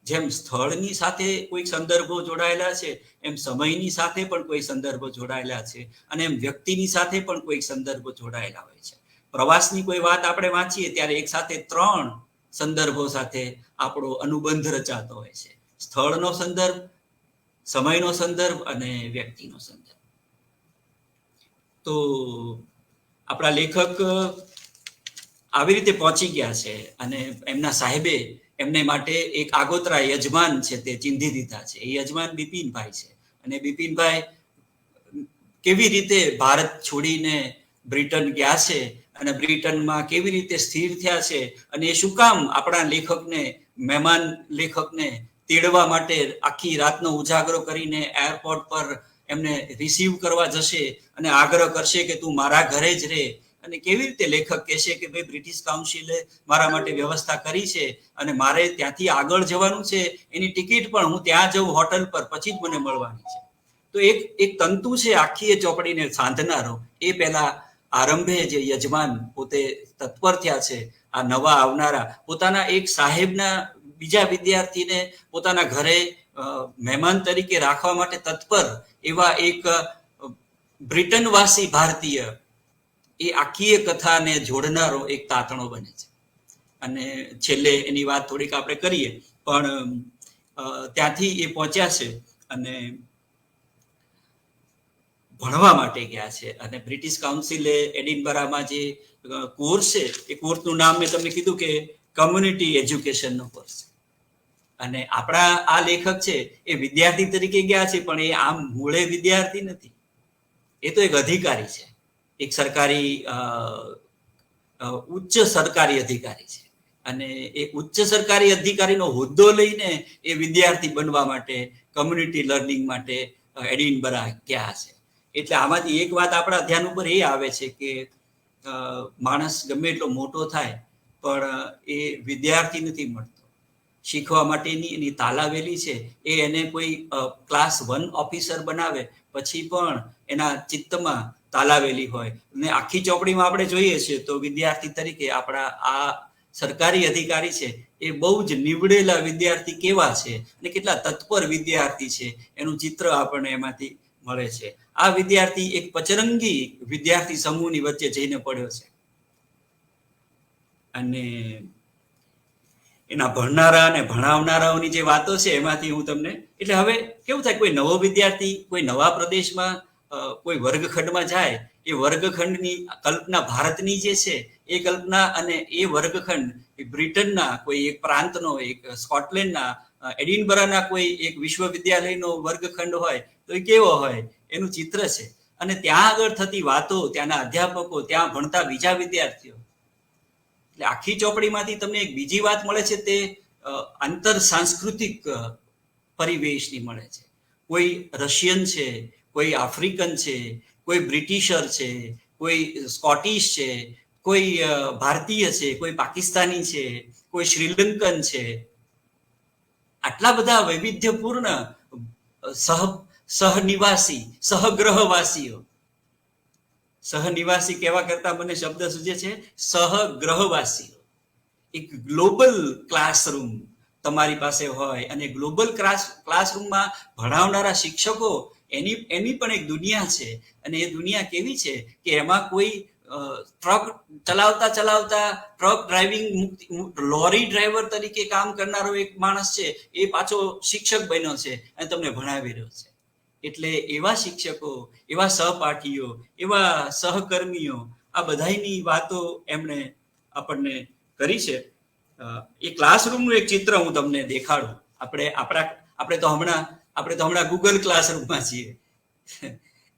જેમ સ્થળની સાથે કોઈક સંદર્ભો જોડાયેલા છે, એમ સમયની સાથે પણ કોઈ સંદર્ભો જોડાયેલા છે, અને એમ વ્યક્તિની સાથે પણ કોઈક સંદર્ભો જોડાયેલા હોય છે. પ્રવાસની કોઈ વાત આપણે વાંચીએ ત્યારે એક સાથે 3 સંદર્ભો સાથે આપણો અનુબંધ રચાતો હોય છે: સ્થળનો સંદર્ભ, સમયનો સંદર્ભ અને વ્યક્તિનો સંદર્ભ. તો આપણા લેખક આવી રીતે પહોંચી ગયા છે, અને એમના સાહેબે એમને માટે એક આગોતરા યજમાન છે તે ચીંધી દીધા છે. એ યજમાન બિપિનભાઈ છે, અને બિપિનભાઈ કેવી રીતે ભારત છોડીને બ્રિટન ગયા છે, અને બ્રિટનમાં કેવી રીતે સ્થિર થયા છે, અને એ શું કામ આપણા લેખકને, મહેમાન લેખકને તેડવા માટે આખી રાતનો ઉજાગરો કરીને એરપોર્ટ પર એમને રિસીવ કરવા જશે અને આગ્રહ કરશે કે તું મારા ઘરે જ રહે, અને કેવી રીતે લેખક કહેશે કે ભાઈ બ્રિટિશ કાઉન્સિલે મારા માટે વ્યવસ્થા કરી છે અને મારે ત્યાંથી આગળ જવાનું છે, એની ટિકિટ પણ હું ત્યાં જઉં હોટલ પર, પછી જ મને મળવાની છે. તો એક તંતુ છે આખી એ ચોપડીને સાંધનારો. એ પહેલા આરંભે જે યજમાન પોતે તત્પર થયા છે, આ નવા આવનારા પોતાના એક સાહેબના બીજા વિદ્યાર્થીને પોતાના ઘરે મહેમાન તરીકે રાખવા માટે તત્પર એવા એક બ્રિટનવાસી ભારતીય, એ આખી એ કથાને જોડનારો એક તાતણો બને છે. અને છેલ્લે એની વાત થોડીક આપણે કરીએ, પણ ત્યાંથી એ પહોંચ્યા છે અને ભણવા માટે ગયા છે. અને બ્રિટિશ કાઉન્સિલે એડિનબરામાં જે કોર્સ છે, એ કોર્સનું નામ મેં તમને કીધું કે કમ્યુનિટી એજ્યુકેશનનો કોર્સ છે. અને આપણા આ લેખક છે એ વિદ્યાર્થી તરીકે ગયા છે, પણ એ આમ મૂળે વિદ્યાર્થી નથી, એ તો એક અધિકારી છે, એક સરકારી ઉચ્ચ સરકારી અધિકારી છે. અને એ ઉચ્ચ સરકારી અધિકારીનો હોદ્દો લઈને એ વિદ્યાર્થી બનવા માટે કમ્યુનિટી લર્નિંગ માટે એડિનબરા ગયા છે. એટલે આમાંથી એક વાત આપણા ધ્યાન ઉપર એ આવે છે કે માણસ ગમે એટલો મોટો થાય પણ એ વિદ્યાર્થી નથી મળતો. શીખવા માટેની એની તાલાવેલી છે એ એને કોઈ ક્લાસ 1 ઓફિસર બનાવે પછી પણ એના ચિત્તમાં તાલાવેલી હોય. અને આખી ચોપડીમાં આપણે જોઈએ છીએ તો વિદ્યાર્થી તરીકે આપણા આ સરકારી અધિકારી છે એ બહુ જ નીવડેલા વિદ્યાર્થી કેવા છે અને કેટલા તત્પર વિદ્યાર્થી છે એનું ચિત્ર આપણને એમાંથી મળે છે. આ વિદ્યાર્થી એક પચરંગી વિદ્યાર્થી સમૂહની વચ્ચે જઈને પડ્યો છે, અને એના ભણનારા અને ભણાવનારાઓની જે વાતો છે એમાંથી હું તમને, એટલે હવે કેવું થાય, કોઈ નવો વિદ્યાર્થી કોઈ નવા પ્રદેશમાં કોઈ વર્ગખંડમાં જાય, એ વર્ગખંડની કલ્પના ભારતની જે છે એ કલ્પના, અને એ વર્ગખંડ બ્રિટનના કોઈ એક પ્રાંતનો, એક સ્કોટલેન્ડના એડિનબરાના કોઈ એક વિશ્વવિદ્યાલયનો વર્ગખંડ હોય તો એ કેવો હોય એનું ચિત્ર છે. અને ત્યાં આગળ થતી વાતો, ત્યાંના અધ્યાપકો, ત્યાં ભણતા બીજા વિદ્યાર્થીઓ, એટલે આખી ચોપડીમાંથી તમને એક બીજી વાત મળે છે, તે આંતર સાંસ્કૃતિક પરિવેશની મળે છે. કોઈ રશિયન છે, કોઈ આફ્રિકન છે, કોઈ બ્રિટિશર છે, કોઈ સ્કોટિશ છે, કોઈ ભારતીય છે, કોઈ પાકિસ્તાની છે, કોઈ શ્રીલંકન છે. આટલા બધા વૈવિધ્યપૂર્ણ સહનિવાસી, સહગ્રહવાસીઓ. સહનિવાસી કહેવા કરતા મને શબ્દ સૂચે છે સહગ્રહવાસીઓ. એક ગ્લોબલ ક્લાસરૂમ તમારી પાસે હોય, અને ગ્લોબલ ક્લાસરૂમમાં ભણાવનારા શિક્ષકો, એની પણ એક દુનિયા છે. અને એ દુનિયા કેવી છે કે એમાં કોઈ ટ્રક ચલાવતા ટ્રક ડ્રાઇવિંગ, લોરી ડ્રાઈવર તરીકે કામ કરનારો એક માણસ છે, એ પાછો શિક્ષક બન્યો છે અને તમને ભણાવી રહ્યો છે. એટલે એવા શિક્ષકો, એવા સહપાઠીઓ, એવા સહકર્મીઓ, આ બધાની વાતો એમણે આપણને કરી છે. એ ક્લાસરૂમનું એક ચિત્ર હું તમને દેખાડું. આપણે તો હમણાં ગૂગલ ક્લાસરૂમમાં છીએ.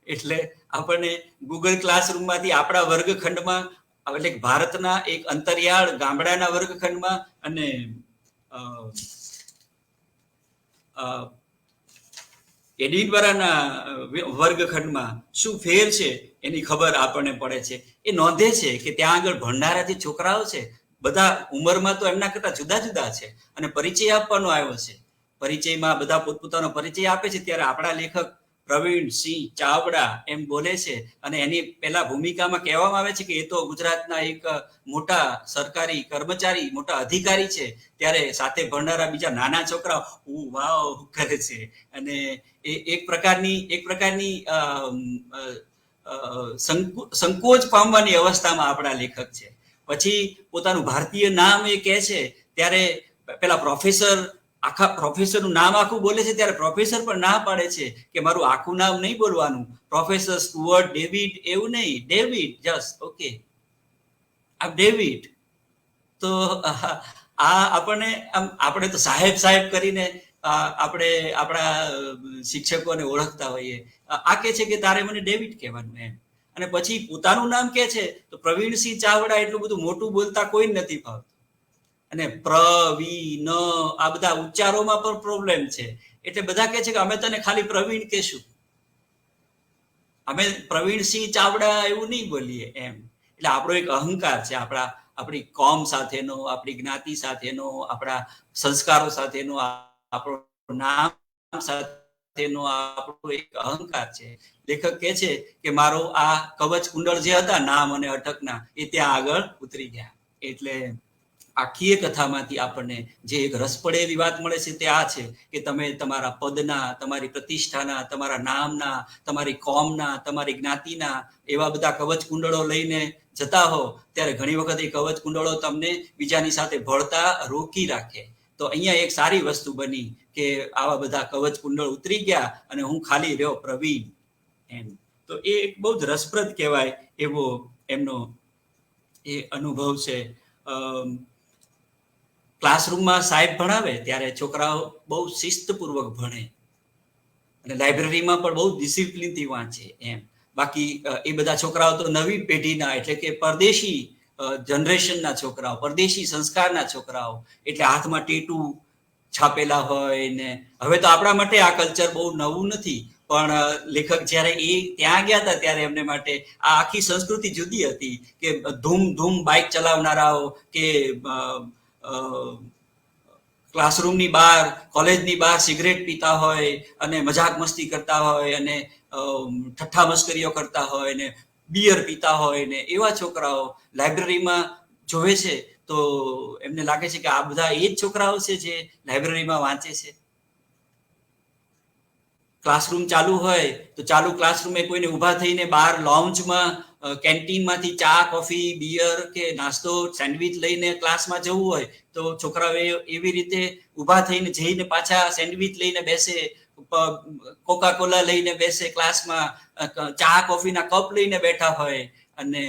એટલે આપણને ગૂગલ ક્લાસરૂમમાંથી આપણા વર્ગખંડમાં, એટલે ભારતના એક અંતરિયાળ ગામડાના વર્ગખંડમાં અને એડિનબરાના વર્ગખંડમાં શું ફેર છે એની ખબર આપણને પડે છે. એ નોંધે છે કે ત્યાં આગળ ભણનારા જે છોકરાઓ છે, બધા ઉંમરમાં તો એમના કરતા જુદા જુદા છે. અને પરિચય આપવાનો આવ્યો છે. પરિચયમાં બધા પોતપોતાનો પરિચય આપે છે, ત્યારે આપણા લેખક પ્રવીણસિંહ ચાવડા એમ બોલે છે. અને એની પહેલા ભૂમિકામાં કહેવામાં આવે છે કે એ તો ગુજરાતના એક મોટા સરકારી કર્મચારી, મોટા અધિકારી છે. ત્યારે સાથે ભણનારા બીજા નાના છોકરાઓ વાવ કરે છે. અને એ એક પ્રકારની સંકોચ પામવાની અવસ્થામાં આપણા લેખક છે. પછી પોતાનું ભારતીય નામ એ કહે છે, ત્યારે પેલા પ્રોફેસરનું નામ આખું બોલે છે, ત્યારે પ્રોફેસર પણ ના પાડે છે કે મારું આખું નામ નહીં બોલવાનું, પ્રોફેસર સ્ટુઅર્ટ ડેવિડ એવું નહીં, ડેવિડ જસ્ટ ઓકે, આ ડેવિડ. તો આપણે તો સાહેબ કરીને આપણે આપણા શિક્ષકોને ઓળખતા હોઈએ. આ કે છે કે તારે મને ડેવિડ કહેવાનું એમ. અને પછી પોતાનું નામ કે છે તો પ્રવીણસિંહ ચાવડા, એટલું બધું મોટું બોલતા કોઈ નથી ફાવતું. અને પ્રવીણ, આ બધા ઉચ્ચારોમાં પણ પ્રોબ્લેમ છે. એટલે બધા કહે છે કે અમે તને ખાલી પ્રવીણ કહેશું, અમે પ્રવીણસિંહ ચાવડા એવું નહીં બોલીએ એમ. એટલે આપણો એક અહંકાર છે, આપણી કોમ સાથેનો, આપણી જ્ઞાતિ સાથેનો, આપણા સંસ્કારો સાથેનો, આપણો નામ સાથેનો આપણો એક અહંકાર છે. લેખક કહે છે કે મારો આ કવચ કુંડળ જે હતા નામ અને અટકના, એ ત્યાં આગળ ઉતરી ગયા. એટલે આખી કથામાંથી આપણને જે એક રસપડે એવી વાત મળે છે તે આ છે કે તમે તમારા પદના, તમારી પ્રતિષ્ઠાના, તમારા નામના, તમારી કોમના, તમારી જ્ઞાતિના એવા બધા કવચ કુંડળો લઈને જતા હો, ત્યારે ઘણી વખત એ કવચ કુંડળો તમને બીજાની સાથે ભળતા રોકી રાખે. તો અહીંયા એક સારી વસ્તુ બની કે આવા બધા કવચ કુંડળ ઉતરી ગયા અને હું ખાલી રહ્યો પ્રવીણ એમ. તો એ એક બહુ જ રસપ્રદ કહેવાય એવો એમનો એ અનુભવ છે. ક્લાસરૂમમાં સાહેબ ભણાવે ત્યારે છોકરાઓ બહુ શિસ્તપૂર્વક ભણે અને લાઇબ્રેરીમાં પણ બહુ ડિસિપ્લિનથી વાંચે એમ. બાકી એ બધા છોકરાઓ તો નવી પેઢીના, એટલે કે પરદેશી જનરેશનના છોકરાઓ, પરદેશી સંસ્કારના છોકરાઓ. એટલે હાથમાં ટેટુ છાપેલા હોય ને. હવે તો આપણા માટે આ કલ્ચર બહુ નવું નથી, પણ લેખક જ્યારે એ ત્યાં ગયા હતા ત્યારે એમને માટે આ આખી સંસ્કૃતિ જુદી હતી. કે ધૂમ બાઇક ચલાવનારાઓ, કે ક્લાસરૂમની બહાર, કોલેજની બહાર સિગરેટ પીતા હોય અને મજાક મસ્તી કરતા હોય અને ઠઠ્ઠા મસ્કરીઓ કરતા હોય ને બિયર પીતા હોય ને, એવા છોકરાઓ લાઇબ્રેરીમાં જોવે છે તો એમને લાગે છે કે આ બધા એ જ છોકરાઓ છે જે લાઇબ્રેરીમાં વાંચે છે. ક્લાસરૂમ ચાલુ હોય તો ચાલુ ક્લાસરૂમે કોઈને ઊભા થઈને બહાર લોન્જમાં, કેન્ટીનમાંથી ચા, કોફી, બિયર કે નાસ્તો, સેન્ડવિચ લઈને ક્લાસમાં જવું હોય તો છોકરાઓ એવી રીતે ઊભા થઈને જઈને પાછા સેન્ડવિચ લઈને બેસે, કોકા કોલા લઈને બેસે ક્લાસમાં, ચા કોફીના કપ લઈને બેઠા હોય અને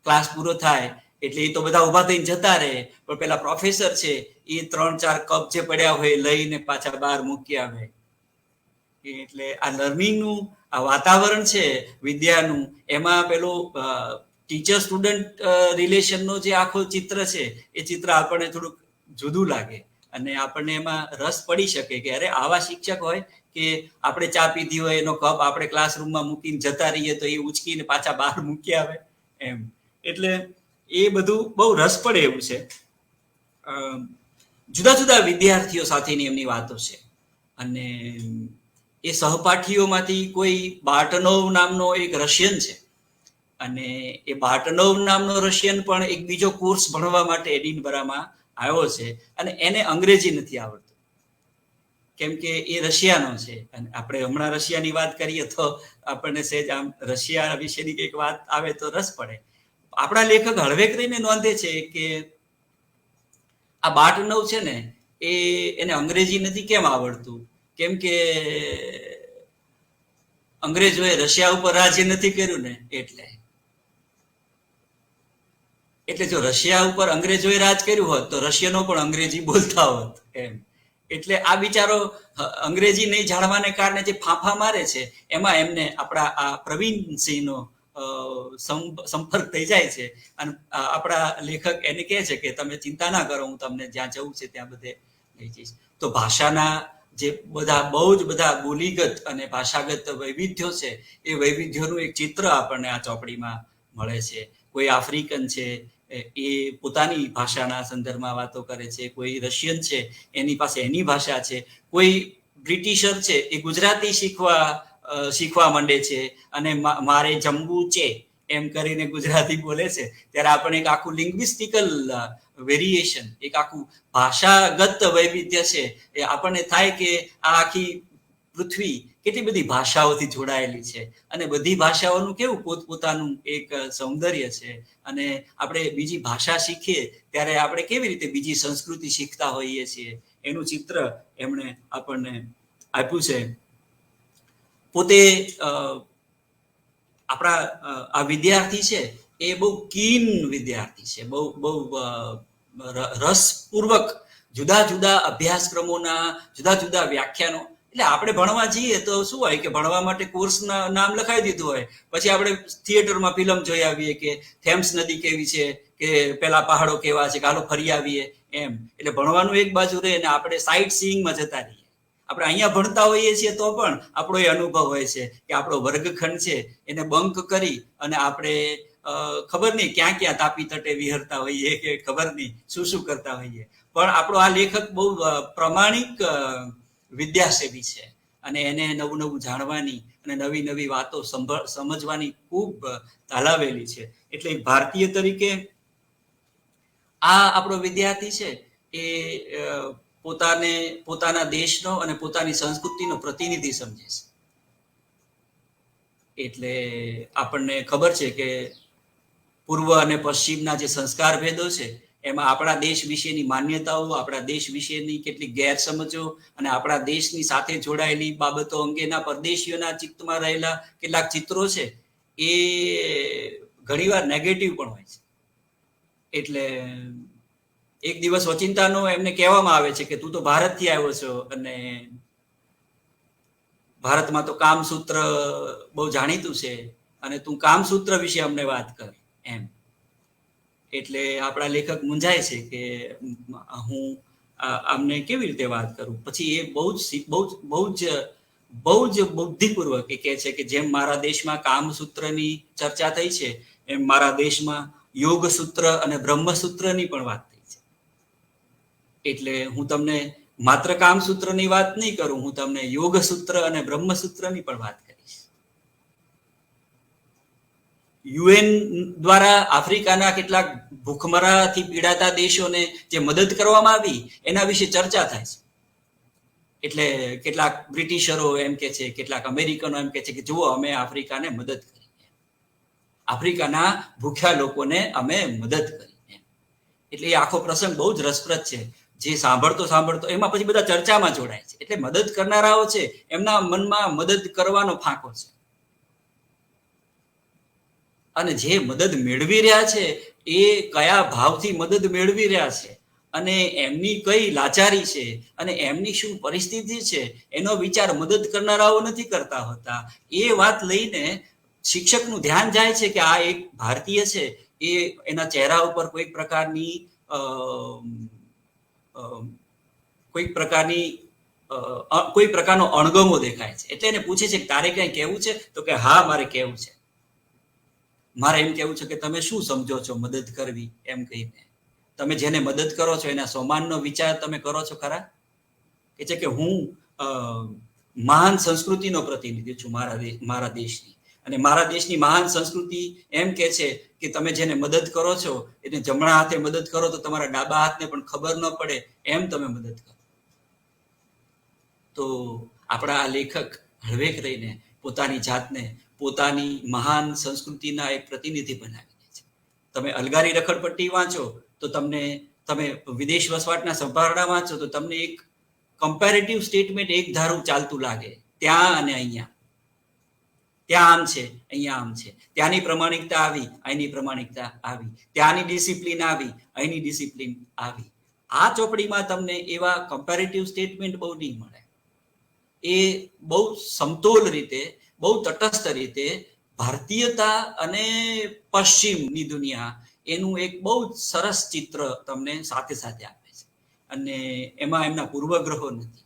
ક્લાસ પૂરો થાય એટલે એ તો બધા ઊભા થઈને જતા રહે. પણ પેલા પ્રોફેસર છે એ 3-4 કપ જે પડ્યા હોય લઈને પાછા બહાર મૂકી આવે. એટલે આ લર્નિંગનું આ વાતાવરણ છે વિદ્યાનું, એમાં પેલું ટીચર સ્ટુડન્ટ રિલેશનનો જે આખો ચિત્ર છે એ ચિત્ર આપણને થોડુંક જુદું લાગે અને આપણને એમાં રસ પડી શકે કે અરે આવા શિક્ષક હોય કે આપણે ચા પીધી હોય એનો કપ આપણે ક્લાસરૂમમાં મૂકીને જતા રહીએ તો એ ઉચકીને પાછા બહાર મૂકી આવે એમ. એટલે એ બધું બહુ રસ પડે એવું છે. જુદા જુદા વિદ્યાર્થીઓ સાથેની એમની વાતો છે અને એ સહપાઠીઓમાંથી કોઈ બાર્ટનોવ નામનો એક રશિયન છે અને એ બાર્ટનોવ નામનો રશિયન પણ એક બીજો કોર્સ ભણવા માટે એડિનબરામાં આવ્યો છે અને એને અંગ્રેજી નથી આવડતું કેમ કે એ રશિયાનો છે. અને આપણે હમણાં રશિયાની વાત કરીએ તો આપણને સહેજ આમ રશિયા વિશેની કંઈક વાત આવે તો રસ પડે. આપણા લેખક હળવે કરીને નોંધે છે કે આ બાર્ટનોવ છે ને એને અંગ્રેજી નથી કેમ આવડતું, કેમ કે અંગ્રેજોએ રશિયા ઉપર રાજ્ય નથી કર્યું ને એટલે જો રશિયા ઉપર અંગ્રેજોએ રાજ કર્યું હોત તો રશિયનો પણ અંગ્રેજી બોલતા હોત એમ. એટલે આ બિચારો અંગ્રેજી નહીં જાણવાને કારણે જે ફાંફા મારે છે એમાં એમને આપણા આ પ્રવીણસિંહનો સંપર્ક થઈ જાય છે અને આપણા લેખક એને કહે છે કે તમે ચિંતા ના કરો, હું તમને જ્યાં જવું છે ત્યાં બધે લઈ જઈશ. તો ભાષાના જે બધા બહુ જ બધા બોલીગત અને ભાષાગત વૈવિધ્યો છે એ વૈવિધ્યોનું એક ચિત્ર આપણને આ ચોપડીમાં મળે છે. કોઈ આફ્રિકન છે એ પોતાની ભાષાના સંદર્ભમાં વાતો કરે છે, કોઈ રશિયન છે એની પાસે એની ભાષા છે, કોઈ બ્રિટિશર છે એ ગુજરાતી શીખવા માંડે છે અને મારે જમવું છે એમ કરીને ગુજરાતી બોલે છે. ત્યારે આપણે એક આખું લિંગ્વિસ્ટિકલ વેરિએશન, એક આખું ભાષાગત વૈવિધ્ય છે એ આપણને થાય કે આ આખી પૃથ્વી કેટલી બધી ભાષાઓથી જોડાયેલી છે અને બધી ભાષાઓનું કેવું પોતપોતાનું એક સૌંદર્ય છે. અને આપણે બીજી ભાષા શીખીએ ત્યારે આપણે કેવી રીતે બીજી સંસ્કૃતિ શીખતા હોઈએ છીએ એનું ચિત્ર એમણે આપણને આપ્યું છે. પોતે આપણા આ વિદ્યાર્થી છે એ બહુ કીન વિદ્યાર્થી છે, બહુ રસપૂર્વક જુદા જુદા અભ્યાસક્રમોના જુદા જુદા વ્યાખ્યાનો. એટલે આપણે ભણવા જઈએ તો શું હોય કે ભણવા માટે કોર્સના નામ લખાઈ દીધું હોય, પછી આપણે થિયેટરમાં ફિલ્મ જોઈ આવીએ કે થેમ્સ નદી કેવી છે કે પેલા પહાડો કેવા છે, હાલો ફરી આવીએ એમ. એટલે ભણવાનું એક બાજુ રહે ને આપણે સાઇટ સીઈંગમાં જતા રહીએ. આપણે અહીંયા ભણતા હોઈએ છીએ તો પણ આપણો એ અનુભવ હોય છે કે આપણો વર્ગખંડ છે એને બંક કરી અને આપણે ખબર નહીં ક્યાં ક્યાં તાપી તટે વિહરતા હોઈએ કે ખબર નહીં શું શું કરતા હોઈએ. પણ આપણો આ લેખક બહુ પ્રમાણિક વિદ્યાસેવી છે અને એને નવું નવું જાણવાની અને નવી નવી વાતો સમજવાની ખૂબ તાલાવેલી છે. એટલે ભારતીય તરીકે આ આપણો વિદ્યાર્થી છે એ પોતાના દેશનો અને પોતાની સંસ્કૃતિનો પ્રતિનિધિ સમજે છે. એટલે આપણને ખબર છે કે પૂર્વ અને પશ્ચિમના જે સંસ્કાર ભેદો છે એમાં આપણા દેશ વિશેની માન્યતાઓ, આપણા દેશ વિશેની કેટલીક ગેરસમજો અને આપણા દેશની સાથે જોડાયેલી બાબતો અંગેના પરદેશીઓના ચિત્તમાં રહેલા કેટલાક ચિત્રો છે એ ઘણીવાર નેગેટિવ પણ હોય છે. એટલે એક દિવસ ઓચિંતાનો એમને કહેવામાં આવે છે કે તું તો ભારતથી આવ્યો છો અને ભારતમાં તો કામસૂત્ર બહુ જાણીતું છે અને તું કામસૂત્ર વિશે અમને વાત કર એમ. એટલે આપણા લેખક મૂંઝાય છે કે હું આમને કેવી રીતે વાત કરું. પછી એ બહુ જ બુદ્ધિપૂર્વક એ કહે છે કે જેમ મારા દેશમાં કામસૂત્રની ચર્ચા થઈ છે એમ મારા દેશમાં યોગસૂત્ર અને બ્રહ્મસૂત્રની પણ વાત થઈ છે. એટલે હું તમને માત્ર કામસૂત્રની વાત નહીં કરું, હું તમને યોગસૂત્ર અને બ્રહ્મસૂત્રની પણ વાત કરીશ. યુએન દ્વારા આફ્રિકાના કેટલાક ભૂખમરાથી પીડાતા દેશોને જે મદદ કરવામાં આવી એના વિશે ચર્ચા થાય છે. એટલે કેટલાક બ્રિટિશરો એમ કે છે, કેટલાક અમેરિકનો એમ કે છે કે જુઓ અમે આફ્રિકાને મદદ કરી, આફ્રિકાના ભૂખ્યા લોકોને અમે મદદ કરી. એટલે એ આખો પ્રસંગ બહુ જ રસપ્રદ છે. જે સાંભળતો એમાં પછી બધા ચર્ચામાં જોડાય છે. એટલે મદદ કરનારાઓ છે એમના મનમાં મદદ કરવાનો ફાંકો છે અને જે મદદ મેળવી રહ્યા છે એ કયા ભાવથી મદદ મેળવી રહ્યા છે અને એમની કઈ લાચારી છે અને એમની શું પરિસ્થિતિ છે એનો વિચાર મદદ કરનારાઓ નથી કરતા હોતા. એ વાત લઈને શિક્ષકનું ધ્યાન જાય છે કે આ એક ભારતીય છે, એ એના ચહેરા ઉપર કોઈક પ્રકારની કોઈ પ્રકારનો અણગમો દેખાય છે. એટલે એને પૂછે છે કે તારે કઈ કહેવું છે? તો કે હા, મારે કહેવું છે. મારે એમ કહેવું છે કે તમે શું સમજો છો મદદ કરવી એમ કહીને? તમે જેને મદદ કરો છો એના સમાનનો વિચાર તમે કરો છો ખરા? કે છે કે હું મહાન સંસ્કૃતિનો પ્રતિનિધિ છું મારા દેશની, અને મારા દેશની મહાન સંસ્કૃતિ એમ કે છે કે તમે જેને મદદ કરો છો એને જમણા હાથે મદદ કરો તો તમારા ડાબા હાથને પણ ખબર ન પડે એમ તમે મદદ કરો. તો આપણા આ લેખક હળવેક રહીને પોતાની જાતને પોતાની મહાન સંસ્કૃતિના એક પ્રતિનિધિ બનાવી દે છે. તમે અલગારી રખડપટ્ટી વાંચો તો તમે વિદેશ વસવાટના સંભારણા વાંચો તો તમને એક કમ્પેરેટિવ સ્ટેટમેન્ટ એક ધારું ચાલતું લાગે, ત્યાં અને અહીંયા. ત્યાં આમ છે, અહીંયા આમ છે. ત્યાંની પ્રમાણિકતા આવી, અહીંની પ્રમાણિકતા આવી. ત્યાંની ડિસિપ્લિન આવી, અહીંની ડિસિપ્લિન આવી. આ ચોપડીમાં તમને એવા કમ્પેરેટિવ સ્ટેટમેન્ટ બહુ નહીં મળે. એ બહુ સમતોલ રીતે, બહુ તટસ્થ રીતે ભારતીયતા અને પશ્ચિમની દુનિયા એનું એક બહુ સરસ ચિત્ર તમને સાથે સાથે આપે છે. અને એમાં એમના પૂર્વગ્રહો નથી.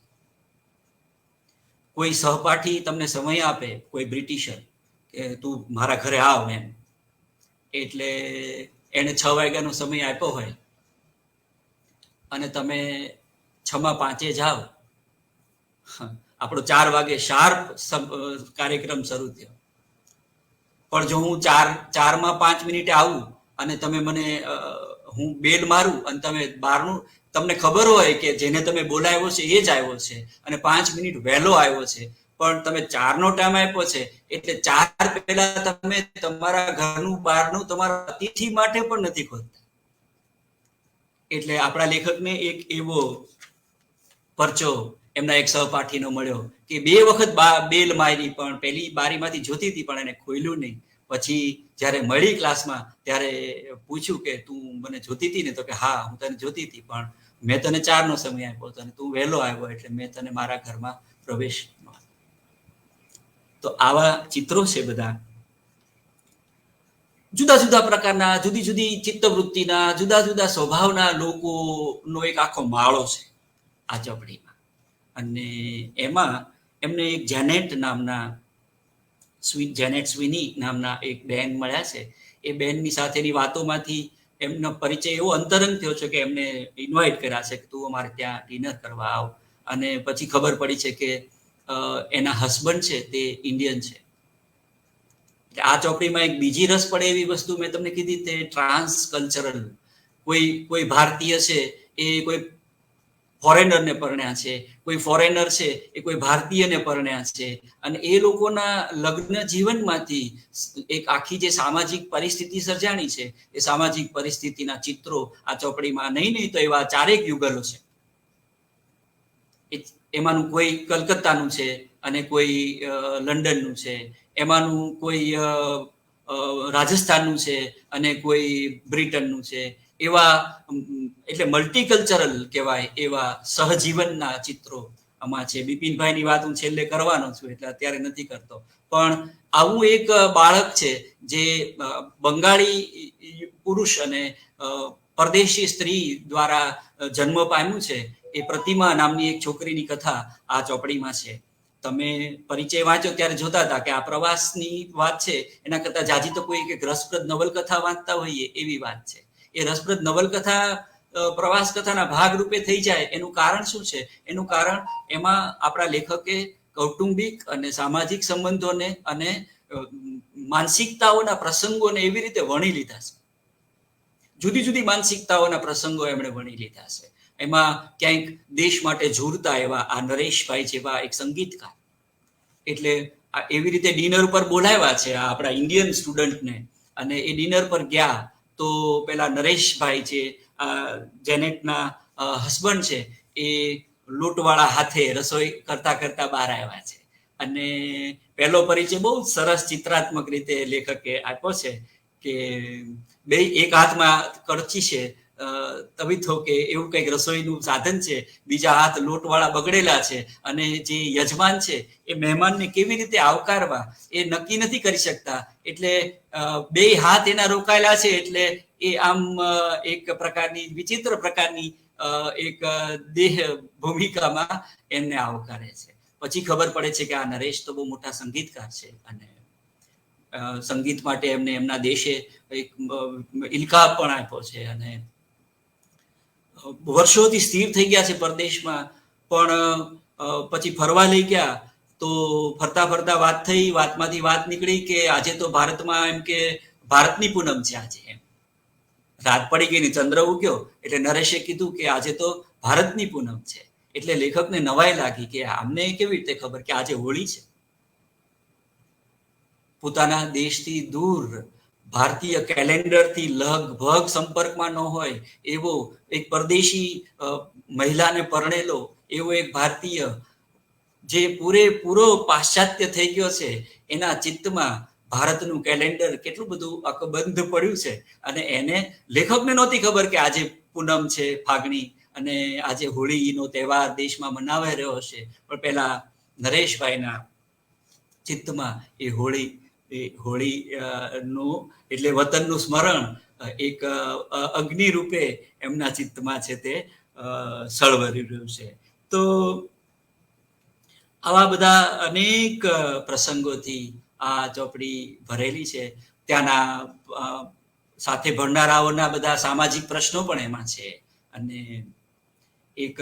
કોઈ સહપાઠી તમને સમય આપે, કોઈ બ્રિટિશર, કે તું મારા ઘરે આવ એમ, એટલે એને 6 વાગ્યાનો સમય આપ્યો હોય અને તમે 6:05 જાઓ, આપણો 4 વાગે શાર્પ કાર્યક્રમ શરૂ થયો, પણ જો હું 4:05 આવું અને તમે મને હું બેલ મારું અને તમે બહારનું, તમને ખબર હોય કે જેને તમે બોલાવ્યો છે એ જ આવ્યો છે અને 5 મિનિટ વહેલો આવ્યો છે, પણ તમે 4નો ટાઈમ આપ્યો છે એટલે 4 પહેલા તમે તમારા ઘરનું બહારનું તમારા અતિથિ માટે પણ નથી ખોલતા. એટલે આપણા લેખકને એક એવો પરચો એમના એક સહપાઠીનો મળ્યો કે 2 વખત બેલ મારી પણ પહેલી બારીમાંથી જોતી હતી પણ એને ખોલ્યું નહીં. પછી જ્યારે મળી ક્લાસમાં ત્યારે પૂછ્યું કે તું મને જોતી હતી ને? તો કે હા, હું તને જોતી હતી, પણ મેં તને 4નો સમય આપ્યો હતો અને તું વહેલો આવ્યો એટલે મેં તને મારા ઘરમાં પ્રવેશ. તો આવા ચિત્રો છે બધા, જુદા જુદા પ્રકારના, જુદી જુદી ચિત્તવૃત્તિના, જુદા જુદા સ્વભાવના લોકોનો એક આખો માળો છે આ ચોપડીમાં. અને એમાં એમને એક જેનેટ સ્વિની નામના એક બેન મળ્યા છે. એ બેનની સાથેની વાતોમાંથી એમનો પરિચય એવો અંતરંગ થયો છે કે એમને ઇન્વાઇટ કર્યા છે કે તું અમારે ત્યાં ડિનર કરવા આવ. અને પછી ખબર પડી છે કે એના હસબન્ડ છે તે ઇન્ડિયન છે. આ ચોપડીમાં એક બીજી રસ પડે એવી વસ્તુ મેં તમને કીધી, તે ટ્રાન્સ કલ્ચરલ. કોઈ ભારતીય છે એ કોઈ ફોરેનરને પરણ્યા છે, કોઈ ફોરેનર છે એ કોઈ ભારતીયને પરણ્યા છે, અને એ લોકોના લગ્ન જીવનમાંથી એક આખી જે સામાજિક પરિસ્થિતિ સર્જાણી છે એ સામાજિક પરિસ્થિતિના ચિત્રો આ ચોપડીમાં નહીં તો એવા 4 યુગલો છે. એમાંનું કોઈ કલકત્તાનું છે અને કોઈ લંડનનું છે, એમાંનું કોઈ રાજસ્થાનનું છે અને કોઈ બ્રિટનનું છે. એવા એટલે મલ્ટીકલ્ચરલ કહેવાય એવા સહજીવનના ચિત્રો આમાં છે. બિપિનભાઈની વાત હું છેલ્લે કરવાનો છું એટલે અત્યારે નથી કરતો, પણ આવું એક બાળક છે જે બંગાળી પુરુષ અને પરદેશી સ્ત્રી દ્વારા જન્મ પામ્યું છે. એ પ્રતિમા નામની એક છોકરીની કથા આ ચોપડીમાં છે. તમે પરિચય વાંચો ત્યારે જોતા હતા કે આ પ્રવાસની વાત છે, એના કરતા જાજી તો કોઈ એક રસપ્રદ નવલકથા વાંચતા હોઈએ એવી વાત છે. એ રસપ્રદ નવલકથા પ્રવાસ કથાના ભાગરૂપે થઈ જાય એનું કારણ શું છે? એનું કારણ એમાં આપણા લેખકે કૌટુંબિક અને સામાજિક સંબંધોને અને માનસિકતાઓના પ્રસંગોને એવી રીતે વણી લીધા છે. જુદી જુદી માનસિકતાઓના પ્રસંગો એમણે વણી લીધા છે. એમાં ક્યાંક દેશ માટે ઝૂરતા એવા આ નરેશભાઈ જેવા એક સંગીતકાર, એટલે એવી રીતે ડિનર ઉપર બોલાવ્યા છે આપણા ઇન્ડિયન સ્ટુડન્ટને, અને એ ડિનર પર ગયા તો પેલા નરેશભાઈ છે, જેનેટના હસબન્ડ છે, એ લોટવાળા હાથે રસોઈ કરતા કરતા બહાર આવ્યા છે. અને પહેલો પરિચય બહુ સરસ ચિત્રાત્મક રીતે લેખકે આપ્યો છે કે બે એક હાથમાં કળચી છે તવીથો કે એવું કંઈક રસોઈનું સાધન છે, બીજા હાથ લોટવાળા બગડેલા છે, અને જે યજમાન છે એ મહેમાનને કેવી રીતે આવકારવા એ નક્કી નથી કરી શકતા. એટલે બે હાથ એના રોકાયેલા છે, એટલે એ આમ એક પ્રકારની વિચિત્ર પ્રકારની એક દેહ ભૂમિકામાં એમને આવકારે છે. પછી ખબર પડે છે કે આ નરેશ તો બહુ મોટા સંગીતકાર છે, અને સંગીત માટે એમને એમના દેશે એક ઇલકાબ પણ આપ્યો છે, અને વર્ષોથી સ્થિર થઈ ગયા છે પરદેશમાં. પણ પછી ફરવા લઈ ગયા તો ફરતા ફરતા વાત થઈ, વાતમાંથી વાત નીકળી કે આજે તો ભારતમાં એમ કે ભારતની પૂનમ છે આજે. એમ રાત પડી ગઈ ને ચંદ્ર ઉગ્યો, એટલે નરેશે કીધું કે આજે તો ભારતની પૂનમ છે. એટલે લેખકને નવાઈ લાગી કે આમને કેવી રીતે ખબર કે આજે હોળી છે. પોતાના દેશથી દૂર, ભારતીય કેલેન્ડરથી લગભગ સંપર્કમાં ન હોય એવો એક પરદેશી મહિલાને પરણેલો એવો એક ભારતીય જે પૂરેપૂરો પાશ્ચાત્ય થઈ ગયો છે, એના ચિત્તમાં ભારતનું કેલેન્ડર કેટલું બધું અકબંધ પડ્યું છે. અને એને લેખકને નહોતી ખબર કે આજે પૂનમ છે ફાગણી, અને આજે હોળીનો તહેવાર દેશમાં મનાવાઈ રહ્યો હશે. પણ પેલા નરેશભાઈના ચિત્તમાં એ હોળી નું એટલે વતનનું સ્મરણ એક અગ્નિ રૂપે એમના ચિત્તમાં છે તે સળવરી રહ્યું છે. તો આવા બધા અનેક પ્રસંગોથી આ ચોપડી ભરેલી છે. ત્યાંના સાથે ભણનારાઓના બધા સામાજિક પ્રશ્નો પણ એમાં છે. અને એક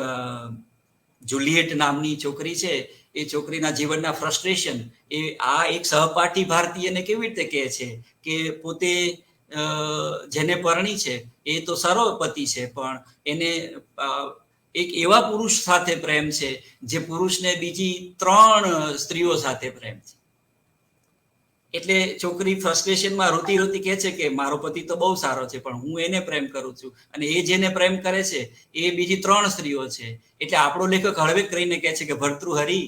જુલિયટ નામની છોકરી છે, એ છોકરીના જીવનના ફ્રસ્ટ્રેશન એ આ એક સહપાઠી ભારતીયને કેવી રીતે કહે છે કે પોતે જેને પરણી છે એ તો સારો પતિ છે, પણ એને એક એવા પુરુષ સાથે પ્રેમ છે જે પુરુષને બીજી 3 સ્ત્રીઓ સાથે પ્રેમ છે. એટલે છોકરી ફ્રસ્ટ્રેશનમાં રોતી રોતી કહે છે કે મારો પતિ તો બહુ સારો છે, પણ હું એને પ્રેમ કરું છું, અને એ જેને પ્રેમ કરે છે એ બીજી 3 સ્ત્રીઓ છે. એટલે આપણો લેખક હળવે કરીને કહે છે કે ભર્તૃહરિ,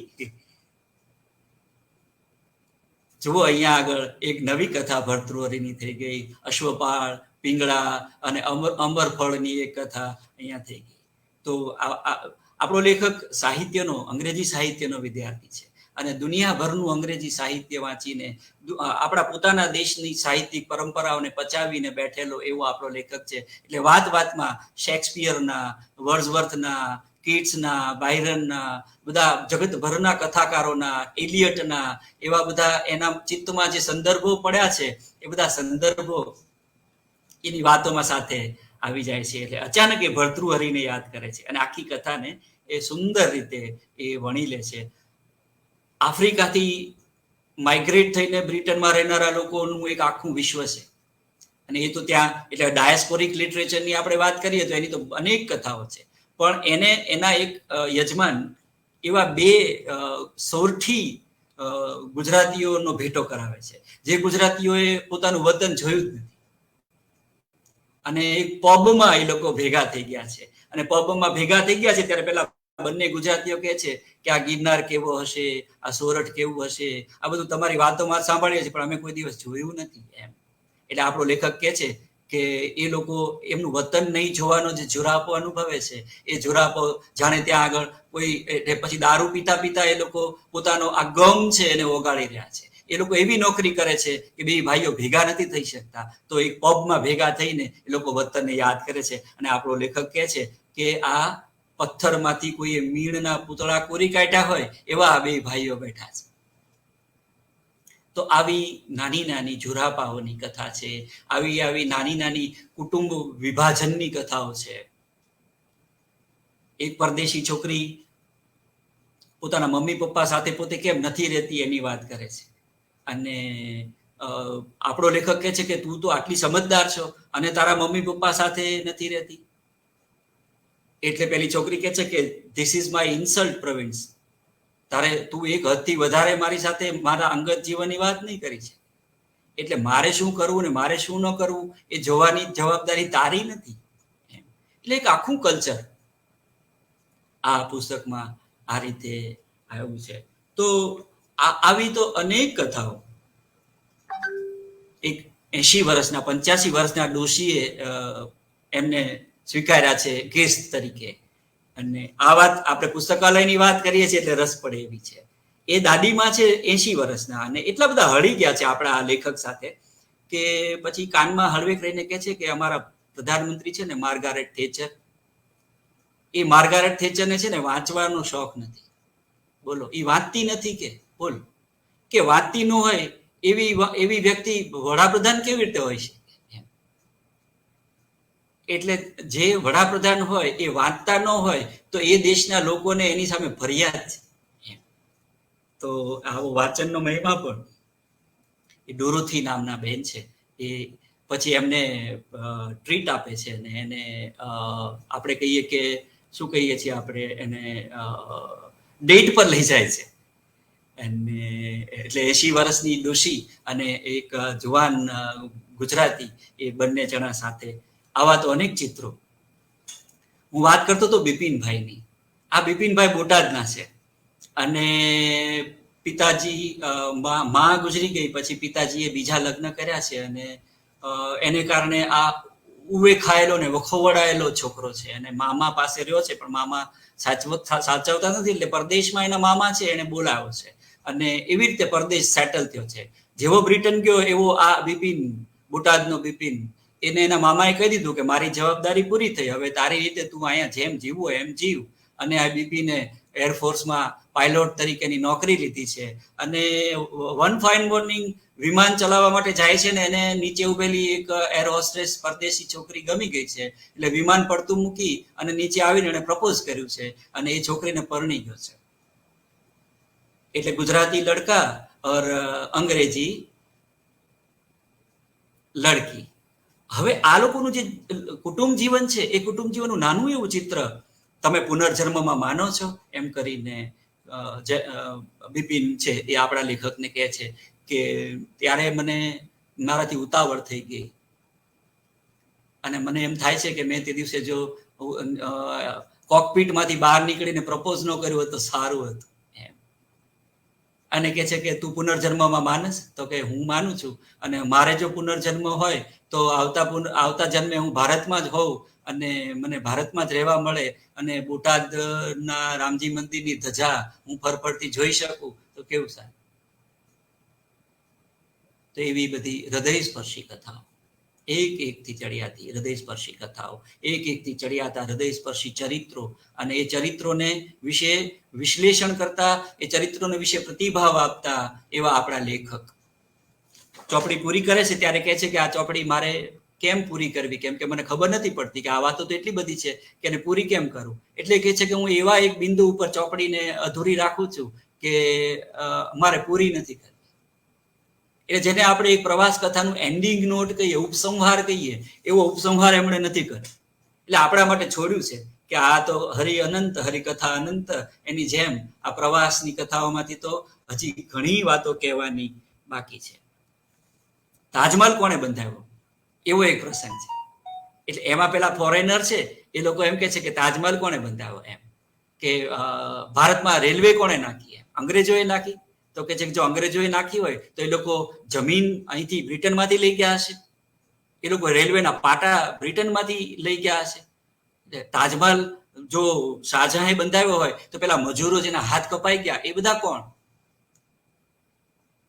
જુઓ અહીંયા આગળ એક નવી કથા ભર્તૃહરિની થઈ ગઈ. અશ્વપાળ, પિંગળા અને અમરફળની એક કથા અહીંયા થઈ ગઈ. તો આપણો લેખક સાહિત્યનો, અંગ્રેજી સાહિત્યનો વિદ્યાર્થી છે, અને દુનિયાભરનું અંગ્રેજી સાહિત્ય વાંચીને આપણા પોતાના દેશની સાહિત્યિક પરંપરાઓને પચાવીને બેઠેલો એવો આપણો લેખક છે. એટલે વાત વાતમાં શેક્સપિયરના, વર્ડસવર્થના, કીટ્સના, બાયરનના, બધા જગતભરના કથાકારોના, એલિયટના, એવા બધા એના ચિત્તમાં જે સંદર્ભો પડ્યા છે એ બધા સંદર્ભો એની વાતોમાં સાથે આવી જાય છે. એટલે અચાનક એ ભર્તૃહરિને યાદ કરે છે, અને આખી કથાને એ સુંદર રીતે એ વણી લે છે. આફ્રિકાથી માઇગ્રેટ થઈને બ્રિટનમાં રહેનારા લોકોનું એક આખું વિશ્વ છે, અને એ તો ત્યાં એટલે ડાયસ્પોરિક લિટરેચરની આપણે વાત કરીએ તો એની તો અનેક કથાઓ છે. પણ એના એક યજમાન એવા 2 સોરઠી ગુજરાતીઓનો ભેટો કરાવે છે, જે ગુજરાતીઓએ પોતાનું વતન જોયું જ નથી. અને એક પબમાં એ લોકો ભેગા થઈ ગયા છે, અને પબમાં ભેગા થઈ ગયા છે ત્યારે પેલા બંને ગુજરાતીઓ કહે છે કે આ ગિરનાર કેવો હશે, આ સોરઠ કેવું હશે, આ બધું તમારી વાતોમાં સાંભળીએ છીએ, પણ અમે કોઈ દિવસ જોયું નથી એમ. એટલે આપણો લેખક કહે છે કે એ લોકો એમનું વતન નહીં જોવાનો જે ઝુરાપો અનુભવે છે, એ ઝુરાપો જાણે ત્યાં આગળ કોઈ પછી દારૂ પીતા પીતા એ લોકો પોતાનો આ ગમ છે એને ઓગાળી રહ્યા છે. એ લોકો એવી નોકરી કરે છે કે 2 ભાઈઓ ભેગા નથી થઈ શકતા, તો એક પબમાં ભેગા થઈને એ લોકો વતનને યાદ કરે છે. અને આપણો લેખક કહે છે કે આ પથ્થરમાંથી કોઈએ મીણના પૂતળા કોરી કાઢ્યા હોય એવા આ 2 ભાઈઓ બેઠા છે. તો આવી નાની નાની ઝુરાપાઓની કથા છે, આવી નાની નાની કુટુંબ વિભાજનની કથાઓ છે. એક પરદેશી છોકરી પોતાના મમ્મી પપ્પા સાથે પોતે કેમ નથી રહેતી એની વાત કરે છે, અને આપણો લેખક કહે છે કે તું તો આટલી સમજદાર છો અને તારા મમ્મી પપ્પા સાથે નથી રહેતી. એટલે પેલી છોકરી કહે છે કે ધીસ ઇઝ માય ઇન્સલ્ટ પ્રવીન્સ, તું એક હદથી વધારે મારી સાથે મારા અંગત જીવનની વાત નહીં કરી છે, એટલે મારે શું કરવું ને મારે શું ન કરવું એ જોવાની જવાબદારી તારી નથી. એટલે એક આખું કલ્ચર આ પુસ્તકમાં આ રીતે આવ્યું છે. તો આવી તો અનેક કથાઓ. એક 80 વર્ષના 85 વર્ષના ડોશીએ એમને સ્વીકાર્યા છે ગેસ્ટ તરીકે. અને આ વાત આપણે પુસ્તકાલયની વાત કરીએ છીએ એટલે રસ પડે એવી છે. એ દાદીમાં છે 80 વર્ષના, અને એટલા બધા હળી ગયા છે આપણા આ લેખક સાથે કે પછી કાનમાં હળવેક રહીને કહે છે કે અમારા પ્રધાનમંત્રી છે ને માર્ગારેટ થેચર, એ માર્ગારેટ થેચરને છે ને વાંચવાનો શોખ નથી. બોલો, એ વાંચતી નથી કે બોલો, કે વાંચતી ન હોય એવી વ્યક્તિ વડાપ્રધાન કેવી રીતે હોય છે? એટલે જે વડાપ્રધાન હોય એ વાંચતા ન હોય તો એ દેશના લોકોને એની સામે ફરિયાદ છે. તો આવો વાંચનનો મહિમા પણ એ ડોરોથી નામના બેન છે, એ પછી એમને ટ્રીટ આપે છે અને એને આપણે કહીએ કે શું કહીએ છીએ આપણે એને ડેટ પર લઈ જાય છે. અને એટલે 80 વર્ષની ડોશી અને એક જુવાન ગુજરાતી, એ બંને જણા સાથે આવા તો અનેક ચિત્રો. હું વાત કરતો હતો બિપિનભાઈની. આ બિપિનભાઈ બોટાદના છે અને પિતાજી માં ગુજરી ગઈ પછી પિતાજીએ બીજા લગ્ન કર્યા છે અને એને કારણે આ ઉવે ખાયેલો ને વખોવડાયેલો છોકરો છે અને મામા પાસે રહ્યો છે, પણ મામા સાચવતા નથી એટલે પરદેશમાં એના મામા છે એને બોલાવ્યો છે અને એવી રીતે પરદેશ સેટલ થયો છે. જેવો બ્રિટન ગયો એવો આ બિપિન, બોટાદનો બિપિન, એને એના મામાએ કહી દીધું કે મારી જવાબદારી પૂરી થઈ, હવે તારી રીતે તું અહીંયા જેમ જીવવું એમ જીવ. અને આ બિપિને એરફોર્સમાં પાયલોટ તરીકેની નોકરી લીધી છે અને વન ફાઇન મોર્નિંગ વિમાન ચલાવવા માટે જાય છે ને એને નીચે ઉભેલી એક એર હોસ્ટેસ પરદેશી છોકરી ગમી ગઈ છે એટલે વિમાન પડતું મૂકી અને નીચે આવીને એને પ્રપોઝ કર્યું છે અને એ છોકરીને પરણી ગયો છે. એટલે ગુજરાતી લડકા ઓર અંગ્રેજી લડકી. હવે આ લોકોનું જે કુટુંબ જીવન છે એ કુટુંબ જીવનનું નાનું એવું ચિત્ર તમે પુનર્જન્મમાં માનો છો એમ કરીને બિપિન છે એ આપણા લેખકને કહે છે કે ત્યારે મને મારાથી ઉતાવળ થઈ ગઈ અને મને એમ થાય છે કે મેં તે દિવસે જો કોકપીટમાંથી બહાર નીકળીને પ્રપોઝ ન કર્યું હોત તો સારું હતું એમ. અને કહે છે કે તું પુનર્જન્મમાં માનસ? તો કે હું માનું છું અને મારે જો પુનર્જન્મ હોય તો આવતા જન્મે હું ભારતમાં જ હોઉં અને મને ભારતમાં જ રહેવા મળે અને બોટાદના રામજી મંદિરની ધજા હું ફરફરતી જોઈ શકું તો કેવું સાહેબ. તો એવી બધી હૃદયસ્પર્શી કથાઓ, એક એકથી ચડિયાતી હૃદયસ્પર્શી કથાઓ, એક એકથી ચડિયાતા હૃદયસ્પર્શી ચરિત્રો, અને એ ચરિત્રોને વિશે વિશ્લેષણ કરતા, એ ચરિત્રોને વિશે પ્રતિભાવ આપતા એવા આપણા લેખક. ચોપડી પૂરી કરે છે ત્યારે કહે છે કે આ ચોપડી મારે કેમ પૂરી કરવી, કેમ કે મને ખબર નથી પડતી કે આ વાતો તો એટલી બધી છે કે એને પૂરી કેમ કરું. એટલે કહે છે કે હું એવા એક બિંદુ ઉપર ચોપડીને અધૂરી રાખું છું કે મારે પૂરી નથી કરવી. એટલે જેને આપણે એક પ્રવાસ કથાનું એન્ડિંગ નોટ કહીએ, ઉપસંહાર કહીએ, એવો ઉપસંહાર એમણે નથી કર્યો. એટલે આપણા માટે છોડ્યું છે કે આ તો હરિ અનંત, હરિકથા અનંત, એની જેમ આ પ્રવાસની કથાઓમાંથી તો હજી ઘણી વાતો કહેવાની બાકી છે. તાજમહલ કોણે બંધાવ્યો એવો એક પ્રસંગ છે. એટલે એમાં પેલા ફોરેનર છે એ લોકો એમ કે છે કે તાજમહલ કોણે બંધાવ્યો એમ, કે ભારતમાં રેલવે કોણે નાખી એમ, અંગ્રેજોએ નાખી? તો કે છે કે જો અંગ્રેજોએ નાખી હોય તો એ લોકો જમીન અહીંથી બ્રિટનમાંથી લઈ ગયા હશે, એ લોકો રેલવેના પાટા બ્રિટનમાંથી લઈ ગયા હશે. તાજમહલ જો શાહજહાએ બંધાવ્યો હોય તો પેલા મજૂરો જેના હાથ કપાઈ ગયા એ બધા કોણ?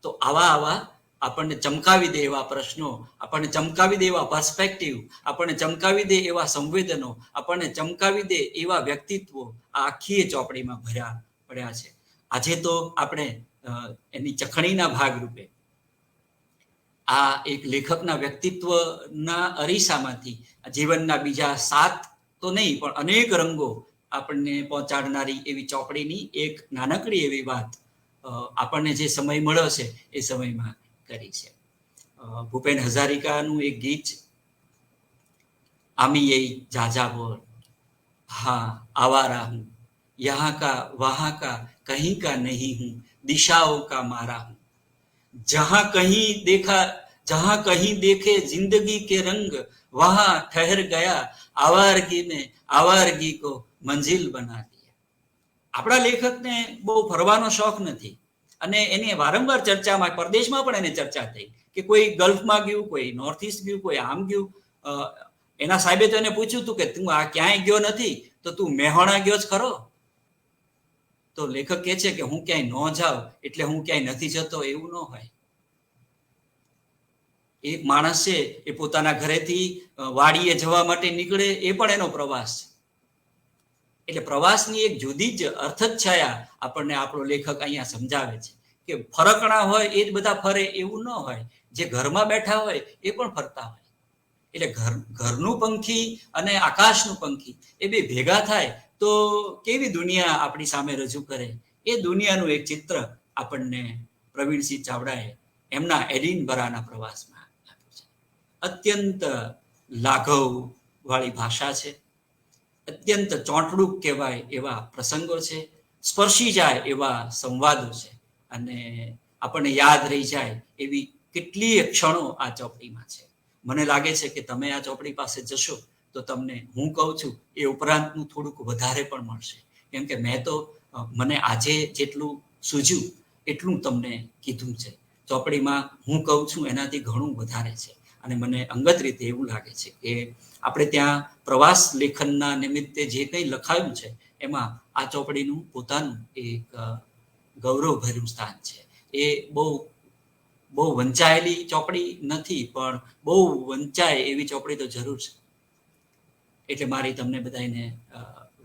તો આવા આપણને ચમકાવી દે એવા પ્રશ્નો, આપણને ચમકાવી દે એવા પર્સ્પેક્ટિવ, આપણને ચમકાવી દે એવા સંવેદનો, આપણને ચમકાવી દે એવા વ્યક્તિત્વો આ આખી ચોપડીમાં ભર્યા પડ્યા છે. આજે તો આપણે એની ચખણીના ભાગરૂપે આ એક લેખકના વ્યક્તિત્વના અરીસામાંથી જીવનના બીજા 7 તો નહીં પણ અનેક રંગો આપણને પહોંચાડનારી એવી ચોપડીની એક નાનકડી એવી વાત આપણને જે સમય મળ્યો છે એ સમયમાં કરી છે. ભૂપેન હજારિકાનું એક ગીત, આમી એ જાજા બોલ, હા આવારા હું, યહાં કા વહાં કા કहीं का नहीं हूं, दिशाओं का मारा हूं, जहां कहीं देखे जिंदगी के रंग, वहां ठहर गया, आवारगी ने आवारगी को मंजिल बना दिया. આપણા લેખકને બહુ ફરવાનો શોખ નથી અને એની વારંવાર ચર્ચામાં, પરદેશમાં પણ એને ચર્ચા થઈ કે કોઈ ગલ્ફમાં ગયું, કોઈ નોર્થ ઈસ્ટ ગયું, કોઈ આમ ગયું. એના સાહેબે તો એને પૂછ્યું હતું કે તું આ ક્યાંય ગયો નથી તો તું મેહોણા ગયો જ ખરો? તો લેખક કહે છે કે હું ક્યાંય ન જાઉં એટલે હું ક્યાંય નથી જતો, એવું ન હોય. એક માણસ છે એ પોતાના ઘરેથી વાડીએ જવા માટે નીકળે, એ પણ એનો પ્રવાસ છે. એટલે પ્રવાસની એક જુદી જ અર્થછાયા આપણને આપણો લેખક અહીંયા સમજાવે છે કે ફરકણા હોય એ જ બધા ફરે એવું ન હોય. જે ઘરમાં બેઠા હોય એ પણ ફરતા હોય. એટલે ઘરનું પંખી અને આકાશનું પંખી એ બે ભેગા થાય તો કેવી દુનિયા આપણી સામે રજૂ કરે, એ દુનિયાનું એક ચિત્ર આપણને પ્રવીણસિંહ ચાવડાએ એમના એડિનબરાના પ્રવાસમાં આપ્યું છે. અત્યંત લાઘવ વાળી ભાષા છે, અત્યંત ચોંટડુંક કહેવાય એવા પ્રસંગો છે, સ્પર્શી જાય એવા સંવાદો છે, અને આપણને યાદ રહી જાય એવી કેટલીય ક્ષણો આ ચોપડીમાં છે. મને લાગે છે કે તમે આ ચોપડી પાસે જશો તો તમને હું કહું છું એ ઉપરાંતનું થોડુંક વધારે પણ મળશે, કેમ કે મેં તો મને આજે જેટલું સૂઝ્યું એટલું તમને કીધું છે. ચોપડીમાં હું કહું છું એનાથી ઘણું વધારે છે, અને મને અંગત રીતે એવું લાગે છે કે આપણે ત્યાં પ્રવાસ લેખનના નિમિત્તે જે કંઈ લખાયું છે એમાં આ ચોપડીનું પોતાનું એક ગૌરવભર્યું સ્થાન છે. એ બહુ વંચાયેલી ચોપડી નથી, પણ બહુ વંચાય એવી ચોપડી તો જરૂર છે. એટલે મારી તમને બધાને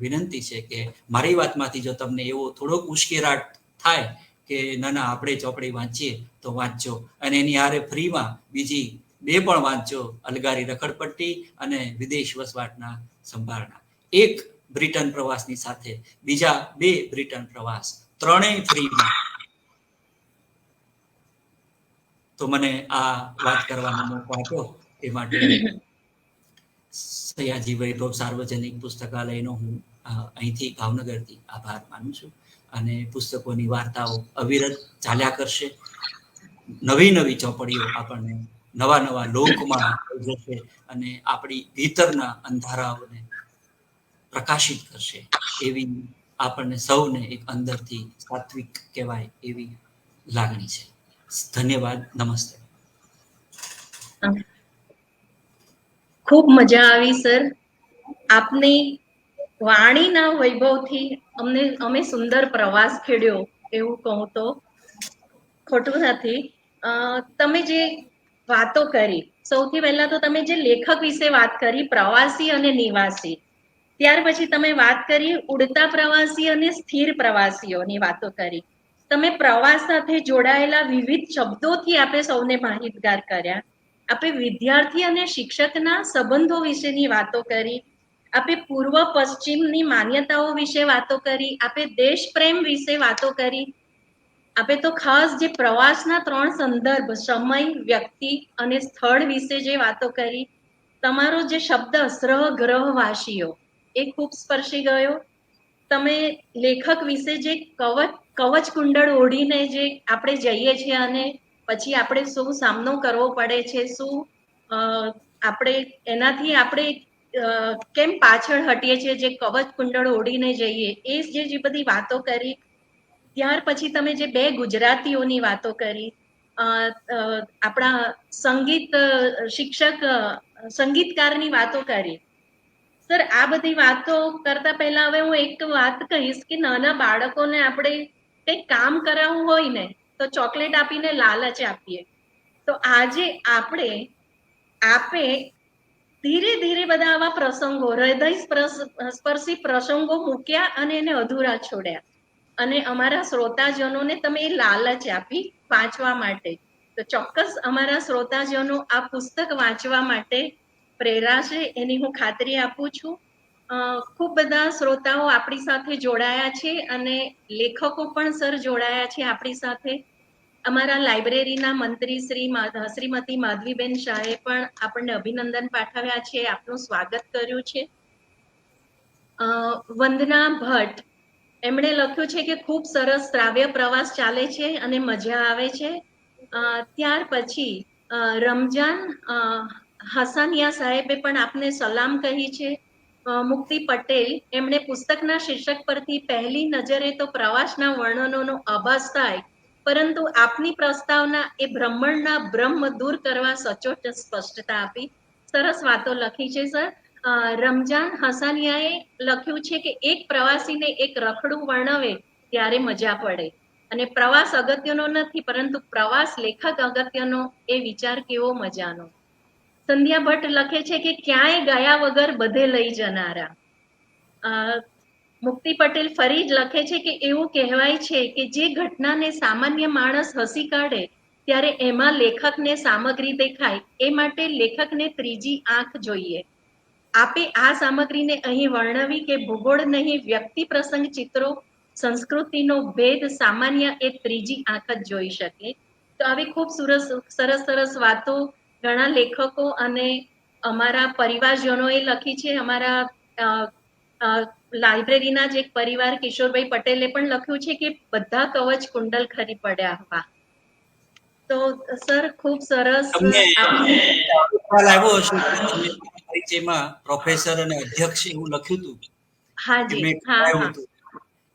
વિનંતી છે કે મારી વાતમાંથી જો તમને એવો થોડોક ઉશ્કેરાટ થાય કે ના આપણે ચોપડી વાંચીએ તો વાંચજો, અને એની હારે ફ્રીમાં બીજી 2 પણ વાંચજો, અલગારી રખડપટ્ટી અને વિદેશ વસવાટના સંભારણા. એક બ્રિટન પ્રવાસની સાથે બીજા 2 બ્રિટન પ્રવાસ, ત્રણેય ફ્રીમાં. તો મને આ વાત કરવાનો મોકો આપ્યો એ માટે સયાજી વૈભવ સાર્વજનિક પુસ્તકાલયનો હું અહીંથી ભાવનગરથી આભાર માનું છું. અને પુસ્તકોની વાર્તાઓ અવિરત ચાલ્યા કરશે. નવી ચોપડીઓ આપણને નવા લોકમાં લઈ જશે અને આપણી ભીતરના અંધારાઓને પ્રકાશિત કરશે, એવી આપણને સૌને એક અંદરથી સાત્વિક કહેવાય એવી લાગણી છે. ધન્યવાદ. નમસ્તે. ખૂબ મજા આવી સર. આપની વાણીના વૈભવથી અમે સુંદર પ્રવાસ ખેડ્યો એવું કહું તો ખોટું નથી. તમે જે વાતો કરી, સૌથી પહેલા તો તમે જે લેખક વિશે વાત કરી, પ્રવાસી અને નિવાસી, ત્યાર પછી તમે વાત કરી ઉડતા પ્રવાસી અને સ્થિર પ્રવાસીઓની વાતો કરી. તમે પ્રવાસ સાથે જોડાયેલા વિવિધ શબ્દોથી આપે સૌને માહિતગાર કર્યા. આપે વિદ્યાર્થી અને શિક્ષકના સંબંધો વિશેની વાતો કરી. આપે પૂર્વ પશ્ચિમની માન્યતાઓ વિશે વાતો કરી. આપે દેશ પ્રેમ વિશે વાતો કરી. આપે તો ખાસ જે પ્રવાસના 3 સંદર્ભ, સમય, વ્યક્તિ અને સ્થળ વિશે જે વાતો કરી, તમારો જે શબ્દ સહગ્રહવાસીઓ એ ખૂબ સ્પર્શી ગયો. તમે લેખક વિશે જે કવચ કુંડળ ઓઢીને જે આપણે જઈએ છીએ અને પછી આપણે શું સામનો કરવો પડે છે, શું આપણે એનાથી આપણે કેમ પાછળ હટીએ છીએ, જે કવચ કુંડળ ઓઢીને જઈએ, એ જે બધી વાતો કરી. ત્યાર પછી તમે જે 2 ગુજરાતીઓની વાતો કરી, આપણા સંગીત શિક્ષક સંગીતકારની વાતો કરી. સર, આ બધી વાતો કરતા પહેલા હવે હું એક વાત કહીશ કે નાના બાળકોને આપણે કંઈક કામ કરાવવું હોય ને તો ચોકલેટ આપીને લાલચ આપીએ. તો આજે આપે ધીરે ધીરે બધા આવા પ્રસંગો, હૃદય સ્પર્શી પ્રસંગો મૂક્યા અને એને અધૂરા છોડ્યા, અને અમારા શ્રોતાજનોને તમે એ લાલચ આપી વાંચવા માટે. તો ચોક્કસ અમારા શ્રોતાજનો આ પુસ્તક વાંચવા માટે પ્રેરાશે, એની હું ખાતરી આપું છું. ખૂબ બધા શ્રોતાઓ આપણી સાથે જોડાયા છે અને લેખકો પણ સર જોડાયા છે આપણી સાથે. અમારા લાઇબ્રેરીના મંત્રી શ્રીમતી માધવીબેન શાહે પણ આપણને અભિનંદન પાઠવ્યા છે, આપનું સ્વાગત કર્યું છે. વંદના ભટ્ટ, એમણે લખ્યું છે કે ખૂબ સરસ શ્રાવ્ય પ્રવાસ ચાલે છે અને મજા આવે છે. ત્યાર પછી રમજાન હસાનિયા સાહેબે પણ આપને સલામ કહી છે. મુક્તિ પટેલ, એમણે પુસ્તકના શીર્ષક પરથી પહેલી નજરે તો પ્રવાસના વર્ણનોનો આભાસ થાય, પરંતુ આપની પ્રસ્તાવના એ બ્રહ્માંડના બ્રહ્મ દૂર કરવા સચોટ સ્પષ્ટતા આપી. સરસ વાતો લખી છે સર. રમજાન હસાનિયાએ લખ્યું છે કે એક પ્રવાસીને એક રખડું વર્ણવે ત્યારે મજા પડે, અને પ્રવાસ અગત્યનો નથી પરંતુ પ્રવાસ લેખક અગત્યનો, એ વિચાર કેવો મજાનો. સંધ્યા ભટ્ટ લખે છે કે ક્યાંય ગયા વગર બધે લઈ જનારા. મુક્તિ પટેલ ફરી જ લખે છે કે એવું કહેવાય છે કે જે ઘટનાને સામાન્ય માણસ હસી કાઢે ત્યારે એમાં લેખકને સામગ્રી દેખાય, એ માટે લેખકને ત્રીજી આંખ જોઈએ. આપે આ સામગ્રીને અહીં વર્ણવી કે ભૂગોળ નહીં, વ્યક્તિ પ્રસંગ ચિત્રો સંસ્કૃતિનો ભેદ સામાન્ય એ ત્રીજી આંખ જ જોઈ શકે. તો આવી ખૂબ સરસ સરસ વાતો ઘણા લેખકો અને અમારા પરિવારજનોએ લખી છે. અમારા લાઇબ્રેરીના જ એક પરિવાર કિશોરભાઈ પટેલે પણ લખ્યું છે કે બધા કવચ કુંડલ ખરી પડ્યા હવા. તો સર ખૂબ સરસ. તમને ખ્યાલ આવ્યો હશે કે તમે પરિચયમાં પ્રોફેસર અને અધ્યક્ષ એવું લખ્યું હતું કે હાજી, મેં હા કઢાવ્યું હા હતું.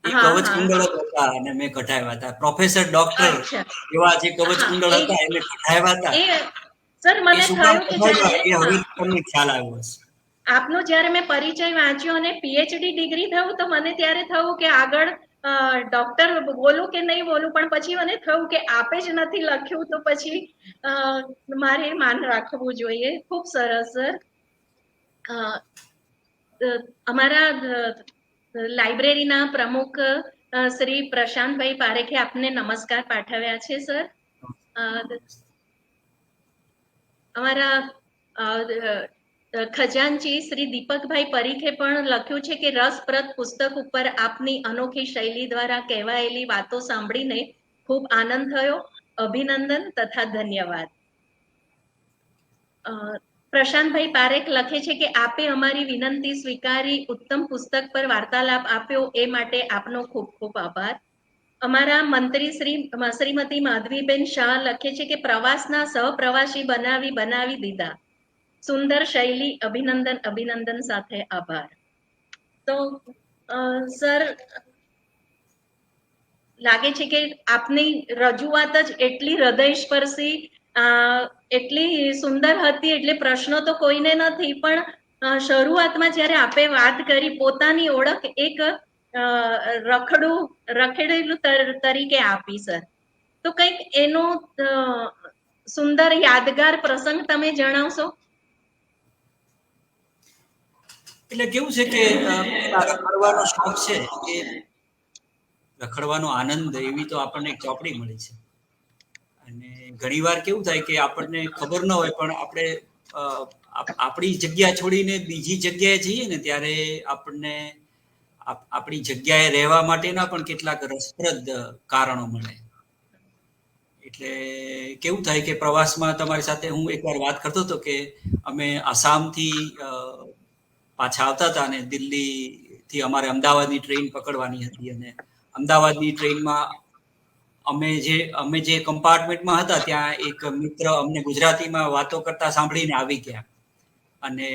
એ હા કવચ હા કુંડળ જ હતા અને મેં કઢાવ્યા હતા. પ્રોફેસર ડોક્ટર અચ્છા, એવા જે કવચ હા કુંડળ હતા એ મેં કઢાવ્યા હતા. એ સર એ મને શું કામ થયું કે કઢાવ્યા એ હવે હા, તમને ખ્યાલ આવ્યો હશે. આપનો જ્યારે મેં પરિચય વાંચ્યો અને પીએચડી ડિગ્રી થયું તો મને ત્યારે થયું કે આગળ ડોક્ટર બોલું કે નહીં બોલું, પણ પછી મને થયું કે આપે જ નથી લખ્યું તો પછી મારે માન રાખવું જોઈએ. ખૂબ સરસ સર. અમારા લાઇબ્રેરીના પ્રમુખ શ્રી પ્રશાંતભાઈ પારેખે આપને નમસ્કાર પાઠવ્યા છે સર. અમારા ખજાનચી શ્રી દીપકભાઈ પરીખે પણ લખ્યું છે કે રસપ્રદ પુસ્તક ઉપર આપની અનોખી શૈલી દ્વારા કહેવાયેલી વાતો સાંભળીને ખૂબ આનંદ થયો. અભિનંદન તથા ધન્યવાદ. પ્રશાંતભાઈ પારેખ લખે છે કે આપે અમારી વિનંતી સ્વીકારી ઉત્તમ પુસ્તક પર વાર્તાલાપ આપ્યો, એ માટે આપનો ખૂબ ખૂબ આભાર. અમારા મંત્રી શ્રીમતી માધવીબેન શાહ લખે છે કે પ્રવાસના સહપ્રવાસી બનાવી દીધા. સુંદર શૈલી, અભિનંદન અભિનંદન સાથે આભાર. તો સર લાગે છે કે આપની રજૂઆત જ એટલી હૃદયસ્પર્શી, એટલી સુંદર હતી એટલે પ્રશ્નો તો કોઈને નથી, પણ શરૂઆતમાં જ્યારે આપે વાત કરી પોતાની ઓળખ એક રખડેલું તરીકે આપી સર, તો કંઈક એનો સુંદર યાદગાર પ્રસંગ તમે જણાવશો? એટલે કેવું છે કે રખડવાનો શોખ છે, એ રખડવાનો આનંદ એવી તો આપણને એક ચોપડી મળી છે. અને ઘણીવાર કેવું થાય કે આપણને ખબર ન હોય પણ આપણે આપણી જગ્યા છોડીને બીજી જગ્યાએ જઈએ ને ત્યારે આપણને આપણી જગ્યાએ રહેવા માટેના પણ કેટલાક રસપ્રદ કારણો મળે. એટલે કેવું થાય કે પ્રવાસમાં તમારી સાથે હું એકવાર વાત કરતો હતો કે અમે આસામથી પાછા આવતા હતા અને દિલ્હીથી અમારે અમદાવાદની ટ્રેન પકડવાની હતી, અને અમદાવાદની ટ્રેનમાં અમે જે કમ્પાર્ટમેન્ટમાં હતા ત્યાં એક મિત્ર અમને ગુજરાતીમાં વાતો કરતા સાંભળીને આવી ગયા અને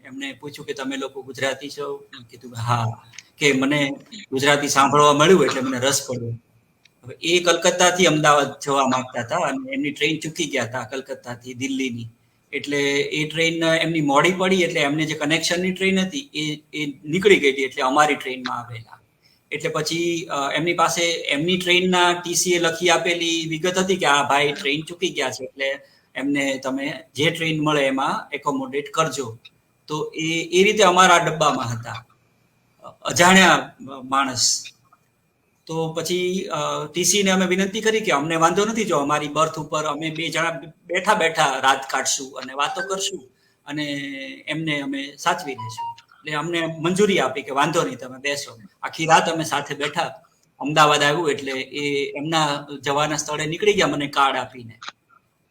એમને પૂછ્યું કે તમે લોકો ગુજરાતી છો? કીધું હા. કે મને ગુજરાતી સાંભળવા મળ્યું એટલે મને રસ પડ્યો. હવે એ કલકત્તાથી અમદાવાદ જવા માંગતા હતા અને એમની ટ્રેન ચૂકી ગયા હતા કલકત્તાથી દિલ્હીની. એટલે એ ટ્રેન એમની મોડી પડી એટલે એમને જે કનેક્શનની ટ્રેન હતી એ નીકળી ગઈ હતી, એટલે અમારી ટ્રેનમાં આવેલા. એટલે પછી એમની પાસે એમની ટ્રેનના ટીસીએ લખી આપેલી વિગત હતી કે આ ભાઈ ટ્રેન ચૂકી ગયા છે, એટલે એમને તમે જે ટ્રેન મળે એમાં એકોમોડેટ કરજો. તો એ રીતે અમારા ડબ્બામાં હતા અજાણ્યા માણસ. તો પછી ટીસીને અમે વિનંતી કરી કે અમને વાંધો નથી, જો અમારી બર્થ ઉપર અમે 2 જણા બેઠા બેઠા રાત કાઢશું અને વાતો કરશું અને એમને અમે સાચવી લઈશું. એટલે અમને મંજૂરી આપી કે વાંધો નહીં, તમે બેસો. આખી રાત અમે સાથે બેઠા. અમદાવાદ આવ્યું એટલે એ એમના જવાના સ્થળે નીકળી ગયા મને કાર્ડ આપીને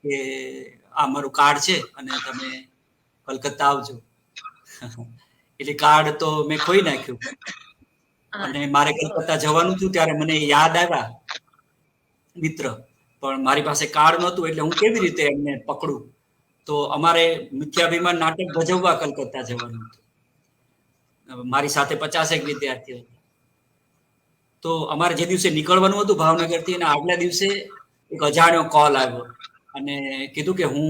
કે આ મારું કાર્ડ છે અને તમે કલકત્તા આવજો. એટલે કાર્ડ તો મેં ખોઈ નાખ્યું અને મારે કલકત્તા જવાનું હતું ત્યારે મને યાદ આવ્યા મિત્ર, પણ મારી પાસે કાર્ડ નહોતું એટલે હું કેવી રીતે એમને પકડું. તો અમારે મિથ્યાભિમાન નાટક ભજવવા કલકત્તા જવાનું હતું. મારી સાથે 50 વિદ્યાર્થીઓ હતા. તો અમારે જે દિવસે નીકળવાનું હતું ભાવનગરથી, એના આગલા દિવસે એક અજાણ્યો કોલ આવ્યો અને કીધું કે હું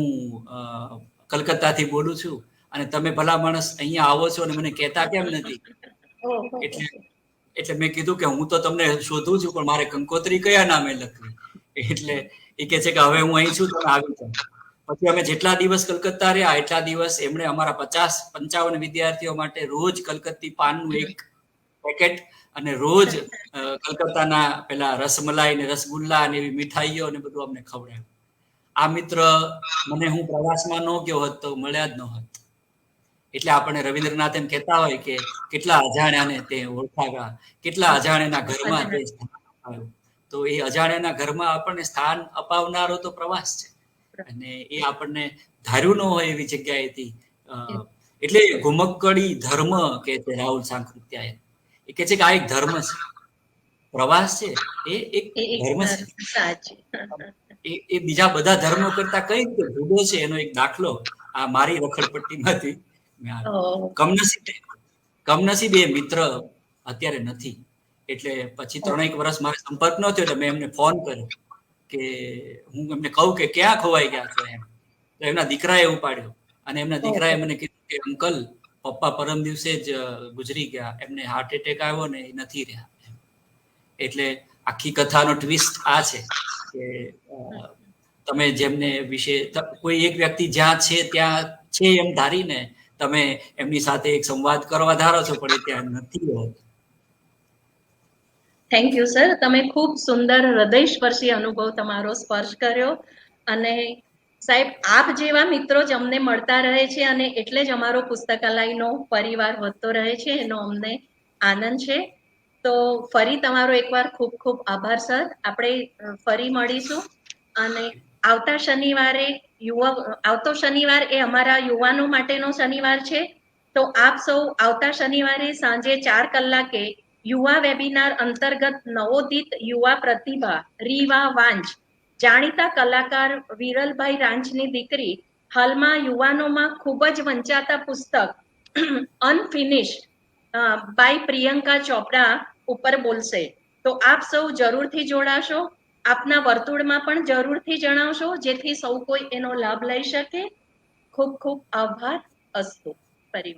કલકત્તાથી બોલું છું અને તમે ભલા માણસ અહીંયા આવો છો અને મને કહેતા કેમ નથી? ઓહો. એટલે એટલે મેં કીધું કે હું તો તમને શોધું છું, પણ મારે કંકોત્રી કયા નામે લખવી? એટલે એ કહે છે કે હવે હું અહીં છું, તમે આવી જાઓ. પછી અમે જેટલા દિવસ કલકત્તા રહ્યા એટલા દિવસ એમણે અમારા 50-55 વિદ્યાર્થીઓ માટે રોજ કલકત્તી પાનનું એક પેકેટ અને રોજ કલકત્તાના પેલા રસમલાઈ ને રસગુલ્લા ને એવી મીઠાઈઓ ને બધું અમને ખવડાવ્યું. આ મિત્ર મને હું પ્રવાસમાં ન ગયો હોત તો મળ્યા જ ન હોત. એટલે આપણે રવિન્દ્રનાથ એમ કહેતા હોય કે કેટલા અજાણ્યાને તે ઓળખાવ્યા, કેટલા અજાણ્યાના ઘરમાં તે સ્થાન અપાયું. તો એ અજાણ્યાના ઘરમાં આપણને સ્થાન અપાવનારો તો પ્રવાસ છે. અને એ આપણને ધાર્યું ન હોય એવી જગ્યાએથી એટલે ઘુમક્કડી ધર્મ કે છે રાહુલ સાંકૃત્યાએ. એ કે છે કે આ એક ધર્મ છે. પ્રવાસ છે એ એક ધર્મ છે. સાચી. એ બીજા બધા ધર્મો કરતા કઈ રીતે જુદો છે એનો એક દાખલો આ મારી રખડપટ્ટીમાંથી મેં આવ્યો. કમનસીબ એ મિત્ર અત્યારે નથી. એટલે પછી 3 વર્ષ મારે સંપર્ક ન થયો એટલે મેં એમને ફોન કર્યો કે હું એમને કહું કે ક્યાં ખોવાઈ ગયા છો એમ. તો એમના દીકરાએ ઉપાડ્યો અને એમના દીકરાએ મને કીધું કે અંકલ પપ્પા પરમ દિવસે જ ગુજરી ગયા, એમને હાર્ટ એટેક આવ્યો ને એ નથી રહ્યા. એટલે આખી કથાનો ટ્વિસ્ટ આ છે કે તમે જેમને વિશે કોઈ એક વ્યક્તિ જ્યાં છે ત્યાં છે એમ ધારીને તમે એમની સાથે એક સંવાદ કરવા ધારો છો, પણ એ ત્યાં નથી હોત. થેન્ક યુ સર, તમે ખૂબ સુંદર હૃદયસ્પર્શી અનુભવ તમારો સ્પર્શ કર્યો. અને સાહેબ આપ જેવા મિત્રો જ અમને મળતા રહે છે અને એટલે જ અમારો પુસ્તકાલયનો પરિવાર વધતો રહે છે, એનો અમને આનંદ છે. તો ફરી તમારો એકવાર ખૂબ ખૂબ આભાર સર. આપણે ફરી મળીશું અને આવતો શનિવાર એ અમારા યુવાનો માટેનો શનિવાર છે. તો આપ સૌ આવતા શનિવારે સાંજે 4 કલાકે યુવા વેબિનાર અંતર્ગત નવોદિત યુવા પ્રતિભા રીવા વાંજ, જાણીતા કલાકાર વિરલભાઈ રાંચની દીકરી, હાલમાં યુવાનોમાં ખૂબ જ વંચાતા પુસ્તક અનફિનિશ બાય પ્રિયંકા ચોપડા ઉપર બોલશે. તો આપ સૌ જરૂરથી જોડાશો. આપના વર્તુળમાં પણ જરૂરથી જણાવશો જેથી સૌ કોઈ એનો લાભ લઈ શકે. ખૂબ ખૂબ આભાર. અસ્તુ. ફરી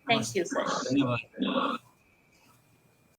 થેન્ક યુ સર. ધન્યવાદ.